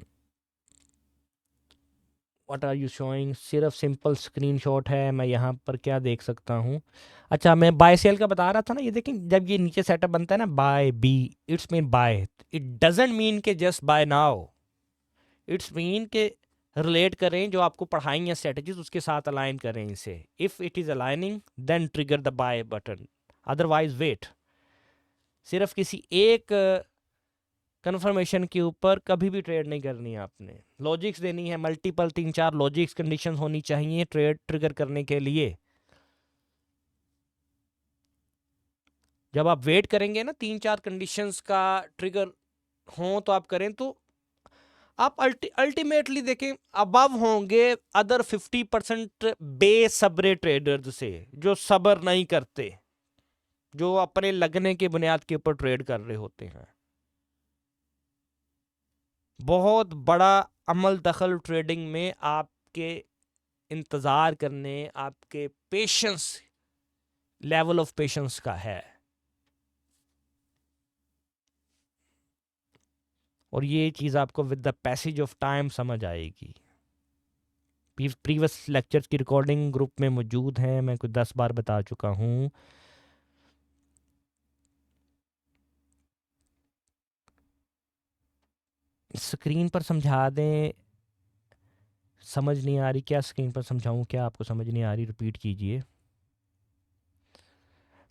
what are you showing? सिर्फ simple screenshot है, मैं यहाँ पर क्या देख सकता हूँ? अच्छा, मैं बाय सेल का बता रहा था ना, ये देखें जब ये नीचे सेटअप बनता है ना, by B, it's mean by, it doesn't mean के just by now, it's mean के रिलेट करें जो आपको पढ़ाई या स्ट्रेटजीज उसके साथ अलाइन करें इसे, if it is aligning then trigger the buy button, otherwise wait. सिर्फ किसी एक कन्फर्मेशन के ऊपर कभी भी ट्रेड नहीं करनी है आपने, लॉजिक्स देनी है, मल्टीपल 3-4 लॉजिक्स कंडीशन होनी चाहिए ट्रेड ट्रिगर करने के लिए। जब आप वेट करेंगे ना 3-4 कंडीशंस का ट्रिगर हो तो आप करें, तो आप अल्टीमेटली देखें अबव होंगे अदर 50% बेसब्रे ट्रेडर्स से, जो सब्र नहीं करते, जो अपने लगने के बुनियाद के ऊपर ट्रेड कर रहे होते हैं। बहुत बड़ा अमल दखल ट्रेडिंग में आपके इंतज़ार करने, आपके पेशेंस, लेवल ऑफ पेशेंस का है, और ये चीज़ आपको with the passage of time समझ आएगी। प्रीवियस लेक्चर्स की रिकॉर्डिंग ग्रुप में मौजूद है, मैं कुछ 10 बार बता चुका हूँ। स्क्रीन पर समझा दें, समझ नहीं आ रही क्या? स्क्रीन पर समझाऊं क्या? आपको समझ नहीं आ रही, रिपीट कीजिए।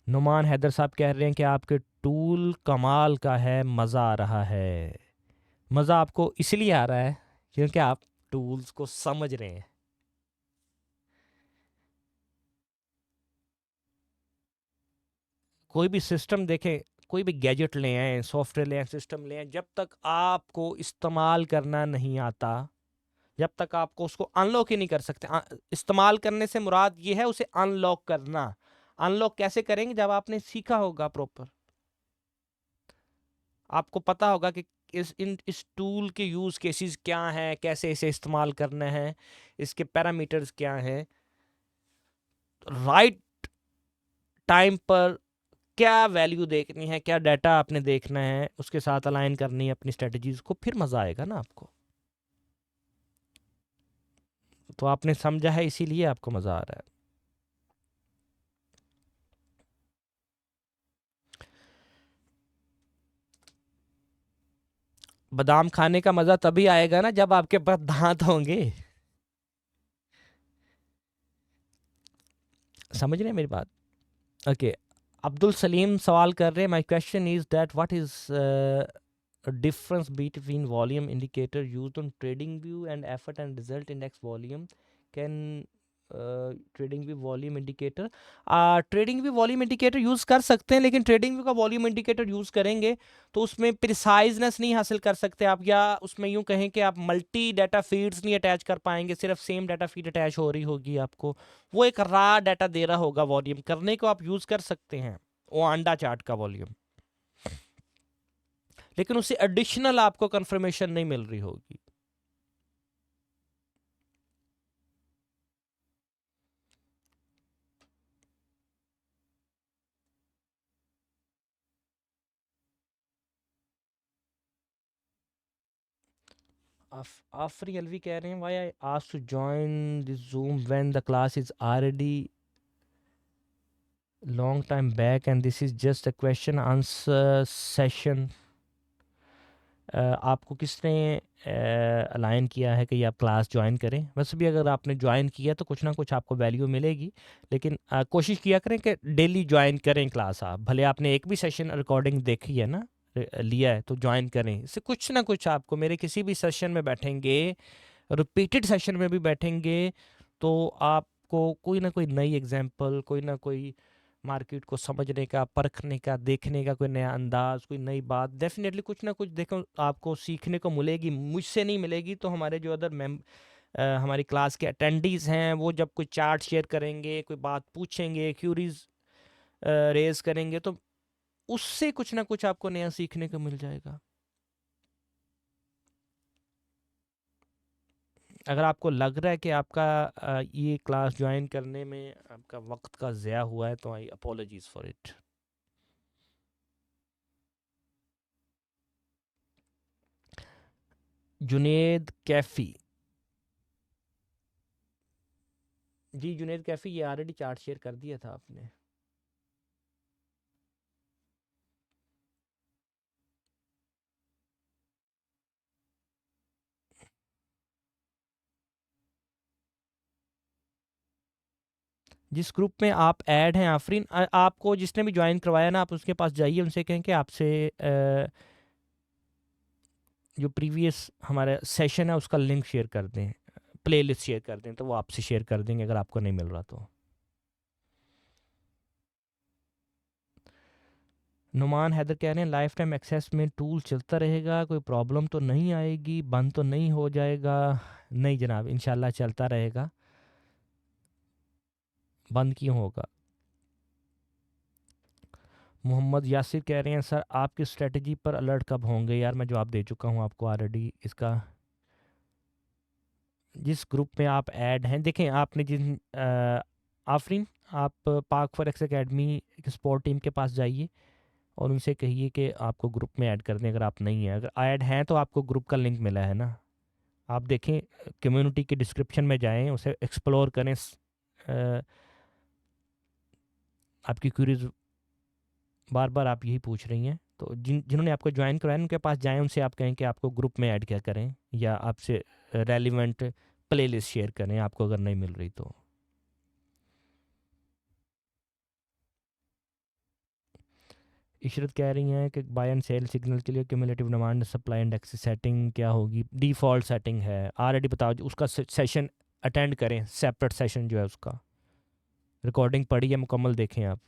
नुमान हैदर साहब कह रहे हैं कि आपके टूल कमाल का है, मज़ा आ रहा है। मज़ा आपको इसलिए आ रहा है क्योंकि आप टूल्स को समझ रहे हैं। कोई भी सिस्टम देखें, कोई भी गैजेट ले आए, सॉफ्टवेयर ले आए, सिस्टम ले आए, जब तक आपको इस्तेमाल करना नहीं आता, जब तक आपको उसको अनलॉक ही नहीं कर सकते। इस्तेमाल करने से मुराद ये है उसे अनलॉक करना। अनलॉक कैसे करेंगे? जब आपने सीखा होगा प्रॉपर, आपको पता होगा कि इस टूल के यूज केसेस क्या हैं, कैसे इसे इस्तेमाल करना है, इसके पैरामीटर्स क्या हैं, राइट टाइम पर क्या वैल्यू देखनी है, क्या डाटा आपने देखना है, उसके साथ अलाइन करनी है अपनी स्ट्रेटजीज को, फिर मजा आएगा ना आपको। तो आपने समझा है, इसीलिए आपको मजा आ रहा है। बादाम खाने का मजा तभी आएगा ना जब आपके पास दांत होंगे। समझ रहे हैं मेरी बात? ओके, अब्दुल सलीम सवाल कर रहे हैं, my question is that what is difference between volume indicator used on TradingView and effort and result index volume? Can trading view volume indicator, trading view volume indicator use कर सकते हैं, लेकिन ट्रेडिंग व्यू का volume indicator use करेंगे तो उसमें प्रिसाइजनेस नहीं हासिल कर सकते आप, या उसमें यूँ कहें कि आप मल्टी डाटा फीड्स नहीं अटैच कर पाएंगे, सिर्फ सेम डाटा फीड अटैच हो रही होगी आपको, वो एक रा डाटा दे रहा होगा। वॉल्यूम करने को आप यूज़ कर सकते हैं वो अंडा चार्ट का वॉल्यूम, लेकिन उससे एडिशनल आपको कंफर्मेशन नहीं मिल रही होगी। आफरी अलवी कह रहे हैं why I asked to join this Zoom when the class is already long time back and this is just a question answer session. आपको किसने अलाइन किया है कि ये आप क्लास ज्वाइन करें? वैसे भी अगर आपने ज्वाइन किया तो कुछ ना कुछ आपको वैल्यू मिलेगी, लेकिन कोशिश किया करें कि डेली ज्वाइन करें क्लास। आप भले आपने एक भी सेशन रिकॉर्डिंग देखी है ना, लिया है, तो ज्वाइन करें। इससे कुछ ना कुछ आपको, मेरे किसी भी सेशन में बैठेंगे, रिपीटेड सेशन में भी बैठेंगे, तो आपको कोई ना कोई नई एग्जाम्पल, कोई ना कोई मार्केट को समझने का, परखने का, देखने का कोई नया अंदाज, कोई नई बात, डेफिनेटली कुछ ना कुछ देखो आपको सीखने को मिलेगी। मुझसे नहीं मिलेगी तो हमारे जो अदर हमारी क्लास के अटेंडीज हैं, वो जब कोई चार्ट शेयर करेंगे, कोई बात पूछेंगे, क्यूरीज रेज करेंगे, तो उससे कुछ ना कुछ आपको नया सीखने को मिल जाएगा। अगर आपको लग रहा है कि आपका ये क्लास ज्वाइन करने में आपका वक्त का ज़या हुआ है, तो I apologies for it. Junaid Kaifi, ji Junaid Kaifi, ये ऑलरेडी चार्ट शेयर कर दिया था आपने। जिस ग्रुप में आप ऐड हैं आफरीन, आपको जिसने भी ज्वाइन करवाया ना, आप उसके पास जाइए, उनसे कहें कि आपसे जो प्रीवियस हमारा सेशन है उसका लिंक शेयर कर दें, प्लेलिस्ट शेयर कर दें, तो वो आपसे शेयर कर देंगे अगर आपको नहीं मिल रहा तो। नुमान हैदर कह रहे हैं लाइफ टाइम एक्सेस में टूल चलता रहेगा, कोई प्रॉब्लम तो नहीं आएगी, बंद तो नहीं हो जाएगा? नहीं जनाब, इंशाल्लाह चलता रहेगा, बंद क्यों होगा। मोहम्मद यासिर कह रहे हैं सर आपकी स्ट्रेटजी पर अलर्ट कब होंगे? यार मैं जवाब दे चुका हूँ आपको ऑलरेडी इसका। जिस ग्रुप में आप ऐड हैं, देखें आपने जिन आफरीन, आप पाक for x academy sport team के पास जाइए और उनसे कहिए कि आपको ग्रुप में ऐड कर दें। अगर आप नहीं हैं, अगर ऐड हैं तो आपको ग्रुप का लिंक मिला है ना, आप देखें कम्युनिटी के डिस्क्रिप्शन में जाएं, उसे एक्सप्लोर करें। आपकी क्यूरीज बार बार आप यही पूछ रही हैं, तो जिन्होंने आपको ज्वाइन कराया उनके पास जाएं, उनसे आप कहें कि आपको ग्रुप में ऐड क्या करें, या आपसे रेलिवेंट प्लेलिस्ट शेयर करें आपको अगर नहीं मिल रही तो। इशरत कह रही हैं कि बाय एंड सेल सिग्नल के लिए cumulative demand supply and access setting क्या होगी? डिफ़ॉल्ट सेटिंग है ऑलरेडी, बताओ जी, उसका सेशन अटेंड करें, सेपरेट सेशन जो है उसका रिकॉर्डिंग पड़ी है, मुकम्मल देखें आप।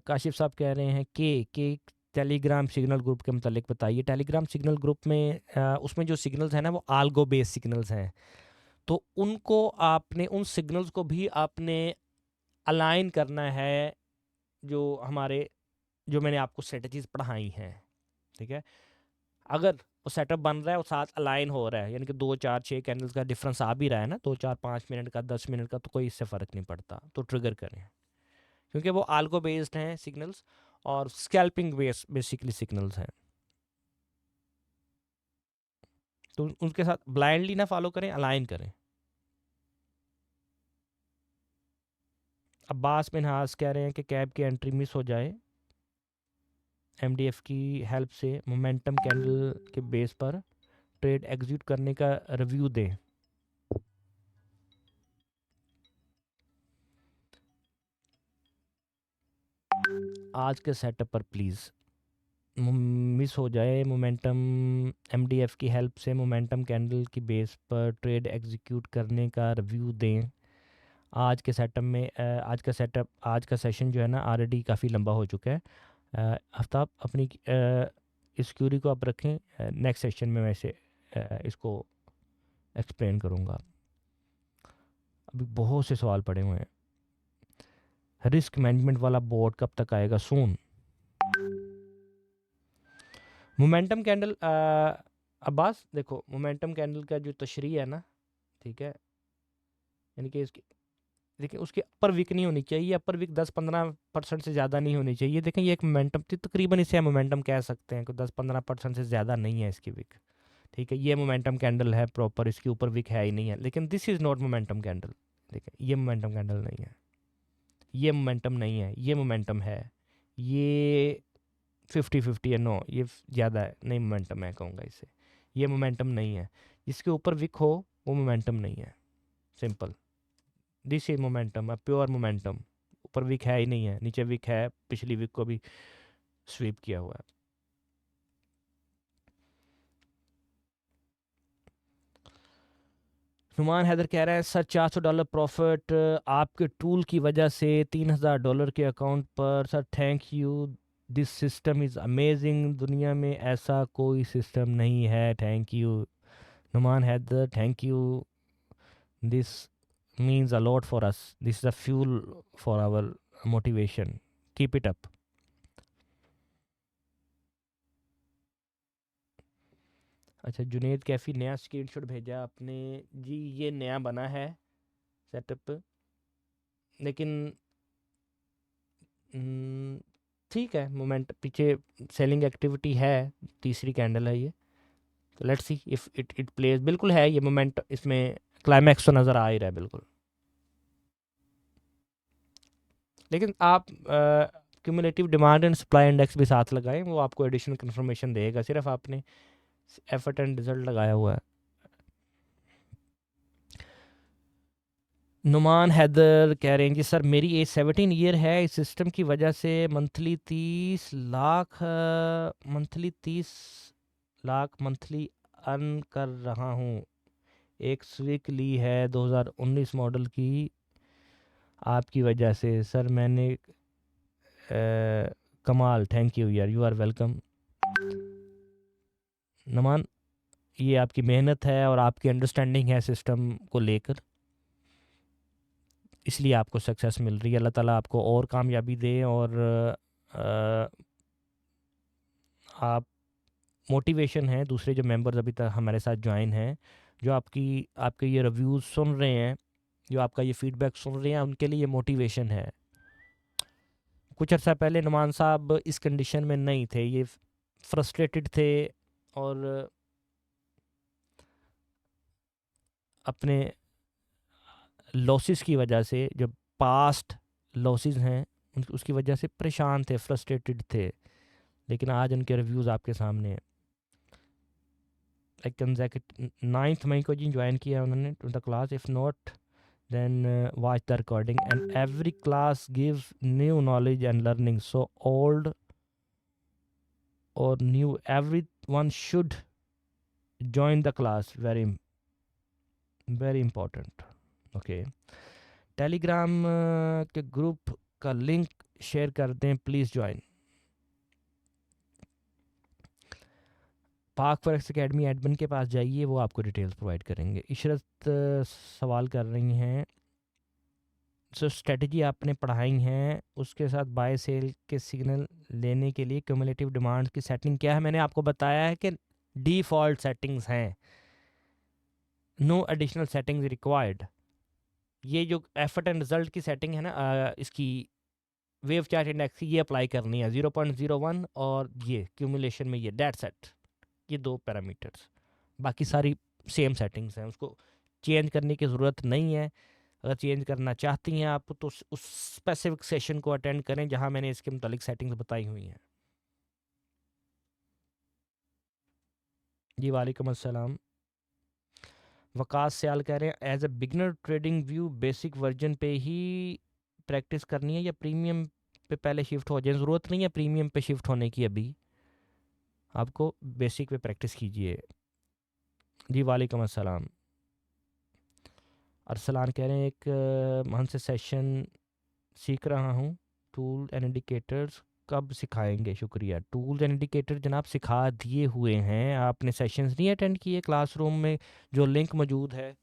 काशिफ साहब कह रहे हैं कि टेलीग्राम सिग्नल ग्रुप के मतलब बताइए। टेलीग्राम सिग्नल ग्रुप में उसमें जो सिग्नल्स हैं ना, वो आल्गो बेस्ड सिग्नल्स हैं, तो उनको आपने, उन सिग्नल्स को भी आपने अलाइन करना है, जो हमारे, जो मैंने आपको स्ट्रेटजीज पढ़ाई हैं, ठीक है। अगर वो सेटअप बन रहा है और साथ अलाइन हो रहा है, यानी कि 2 4 6 कैंडल्स का डिफरेंस आ भी रहा है ना, 2 4 5 मिनट का, 10 मिनट का, तो कोई इससे फ़र्क नहीं पड़ता, तो ट्रिगर करें, क्योंकि वो आल्गो बेस्ड हैं सिग्नल्स और स्कैल्पिंग बेस्ड बेसिकली सिग्नल्स हैं, तो उनके साथ ब्लाइंडली ना फॉलो करें, अलाइन करें। अब्बास मिनहास कह रहे हैं कि कैब की एंट्री मिस हो जाए, एमडीएफ की हेल्प से मोमेंटम कैंडल के बेस पर ट्रेड एग्जीक्यूट करने का रिव्यू दें। आज के सेटअप पर प्लीज़ मिस हो जाए मोमेंटम, एमडीएफ की हेल्प से मोमेंटम कैंडल की बेस पर ट्रेड एग्जीक्यूट करने का रिव्यू दें। आज के सेटअप में आज का सेशन जो है ना, ऑलरेडी काफ़ी लंबा हो चुका है। आफ्ताब अपनी इस क्यूरी को आप रखें, नेक्स्ट सेशन में मैं इसे इसको एक्सप्लेन करूँगा। अभी बहुत से सवाल पड़े हुए हैं। रिस्क मैनेजमेंट वाला बोर्ड कब तक आएगा? सून। मोमेंटम कैंडल, अब्बास देखो, मोमेंटम कैंडल का जो तशरीह है ना, ठीक है, यानी कि इसकी देखिए उसके अपर विक नहीं होनी चाहिए, अपर विक 10-15% से ज़्यादा नहीं होनी चाहिए। देखें ये एक मोमेंटम तकरीबन इसे मोमेंटम कह सकते हैं कि 10-15% से ज़्यादा नहीं है इसकी विक। ठीक है, ये मोमेंटम कैंडल है प्रॉपर, इसके ऊपर विक है ही नहीं है, लेकिन this is not momentum candle. देखिए ये मोमेंटम कैंडल नहीं है, ये मोमेंटम नहीं है, ये मोमेंटम है, ये 50-50 है, नो ये ज़्यादा है, नहीं मोमेंटम है कहूँगा इसे, ये मोमेंटम नहीं है। जिसके ऊपर विक हो वो मोमेंटम नहीं है, simple. This is momentum, pure momentum. ऊपर विक है ही नहीं है, नीचे विक है, पिछली विक को भी स्वीप किया हुआ है। नुमान हैदर कह रहे हैं सर $400 प्रॉफिट आपके टूल की वजह से $3000 के अकाउंट पर। Sir thank you, this system is amazing, दुनिया में ऐसा कोई सिस्टम नहीं है। Thank you Numan Haider, thank you, this means a lot for us, this is a fuel for our motivation, keep it up। अच्छा जुनेद कैफ़ी नया स्क्रीनशॉट भेजा आपने जी, ये नया बना है सेटअप, लेकिन ठीक है, मोमेंट पीछे सेलिंग एक्टिविटी है, तीसरी कैंडल है ये, तो let's see if it plays. बिल्कुल है ये मोमेंट, इसमें क्लाइमैक्स तो नज़र आ ही रहा है बिल्कुल, लेकिन आप cumulative demand and supply index भी साथ लगाएं, वो आपको एडिशनल कंफर्मेशन देगा, सिर्फ आपने एफर्ट एंड रिजल्ट लगाया हुआ है। नुमान हैदर कह रहे हैं जी सर मेरी एज 17 ईयर है, इस सिस्टम की वजह से मंथली 30 लाख मंथली अर्न कर रहा हूँ। एक स्विक ली है 2019 मॉडल की, आपकी वजह से सर मैंने कमाल, थैंक यू यार, यू आर वेलकम। नुमान ये आपकी मेहनत है और आपकी अंडरस्टैंडिंग है सिस्टम को लेकर, इसलिए आपको सक्सेस मिल रही है। अल्लाह ताला आपको और कामयाबी दे, और आप मोटिवेशन है दूसरे जो मेंबर्स अभी तक हमारे साथ ज्वाइन हैं, जो आपके ये रिव्यूज़ सुन रहे हैं, जो आपका ये फीडबैक सुन रहे हैं, उनके लिए ये मोटिवेशन है। कुछ अर्सा पहले नुमान साहब इस कंडीशन में नहीं थे, ये फ्रस्ट्रेटेड थे, और अपने लॉसेस की वजह से, जो पास्ट लॉसेस हैं उसकी वजह से परेशान थे, फ्रस्ट्रेटेड थे, लेकिन आज उनके रिव्यूज़ आपके सामने हैं। लाइक 9 मई को जी ज्वाइन किया उन्होंने to the class, if not then watch the recording, and every class gives new knowledge and learning, so old or new everyone should join the class, very important। okay, Telegram के group का link share कर दें please join. पाक forex academy admin के पास जाइए, वो आपको details provide करेंगे। इशरत सवाल कर रही हैं जो स्ट्रेटजी आपने पढ़ाई हैं उसके साथ बाय सेल के सिग्नल लेने के लिए क्यूमुलेटिव डिमांड की सेटिंग क्या है। मैंने आपको बताया है कि डिफ़ॉल्ट सेटिंग्स हैं, नो एडिशनल सेटिंग्स रिक्वायर्ड। ये जो एफर्ट एंड रिजल्ट की सेटिंग है ना, इसकी वेव चार्ट इंडेक्स की, ये अप्लाई करनी है 0.01, और ये क्यूमुलेशन में ये डेट सेट, ये दो पैरामीटर्स, बाकी सारी सेम सेटिंग्स हैं, उसको चेंज करने की ज़रूरत नहीं है। अगर चेंज करना चाहती हैं आप तो उस स्पेसिफिक सेशन को अटेंड करें जहां मैंने इसके मुतालिक सेटिंग्स बताई हुई हैं। जी वालेकुम अस्सलाम। वकास सयाल कह रहे हैं as a beginner TradingView basic version पे ही प्रैक्टिस करनी है या प्रीमियम पे पहले शिफ्ट हो जाए। ज़रूरत नहीं है प्रीमियम पे शिफ्ट होने की, अभी आपको बेसिक पे प्रैक्टिस कीजिए। जी वालेकुम अस्सलाम। अरसलान कह रहे हैं एक मंथ से सेशन सीख रहा हूँ, टूल एंड इंडिकेटर्स कब सिखाएंगे। शुक्रिया। टूल्स एंड इंडिकेटर जनाब सिखा दिए हुए हैं, आपने सेशंस नहीं अटेंड किए क्लासरूम में, जो लिंक मौजूद है।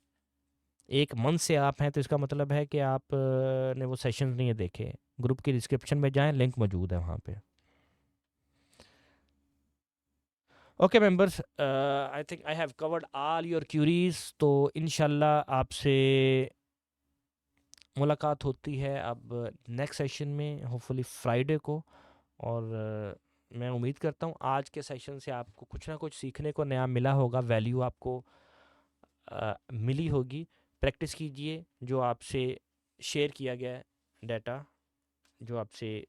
एक मंथ से आप हैं तो इसका मतलब है कि आप ने वो सेशंस नहीं देखे। ग्रुप की डिस्क्रिप्शन में जाएं, लिंक मौजूद है वहाँ पे। Okay members, I think I have covered all your queries, तो इंशाल्लाह आपसे मुलाकात होती है अब नेक्स्ट सेशन में, होपफुली फ्राइडे को। और मैं उम्मीद करता हूँ आज के सेशन से आपको कुछ ना कुछ सीखने को नया मिला होगा, वैल्यू आपको मिली होगी। प्रैक्टिस कीजिए जो आपसे शेयर किया गया डाटा, जो आपसे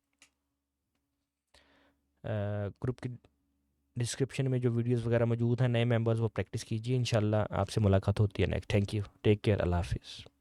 ग्रुप की डिस्क्रिप्शन में जो वीडियोस वगैरह मौजूद हैं, नए मेंबर्स वो प्रैक्टिस कीजिए। इंशाल्लाह आपसे मुलाकात होती है next. Thank you, take care, अल्लाह हाफिज़।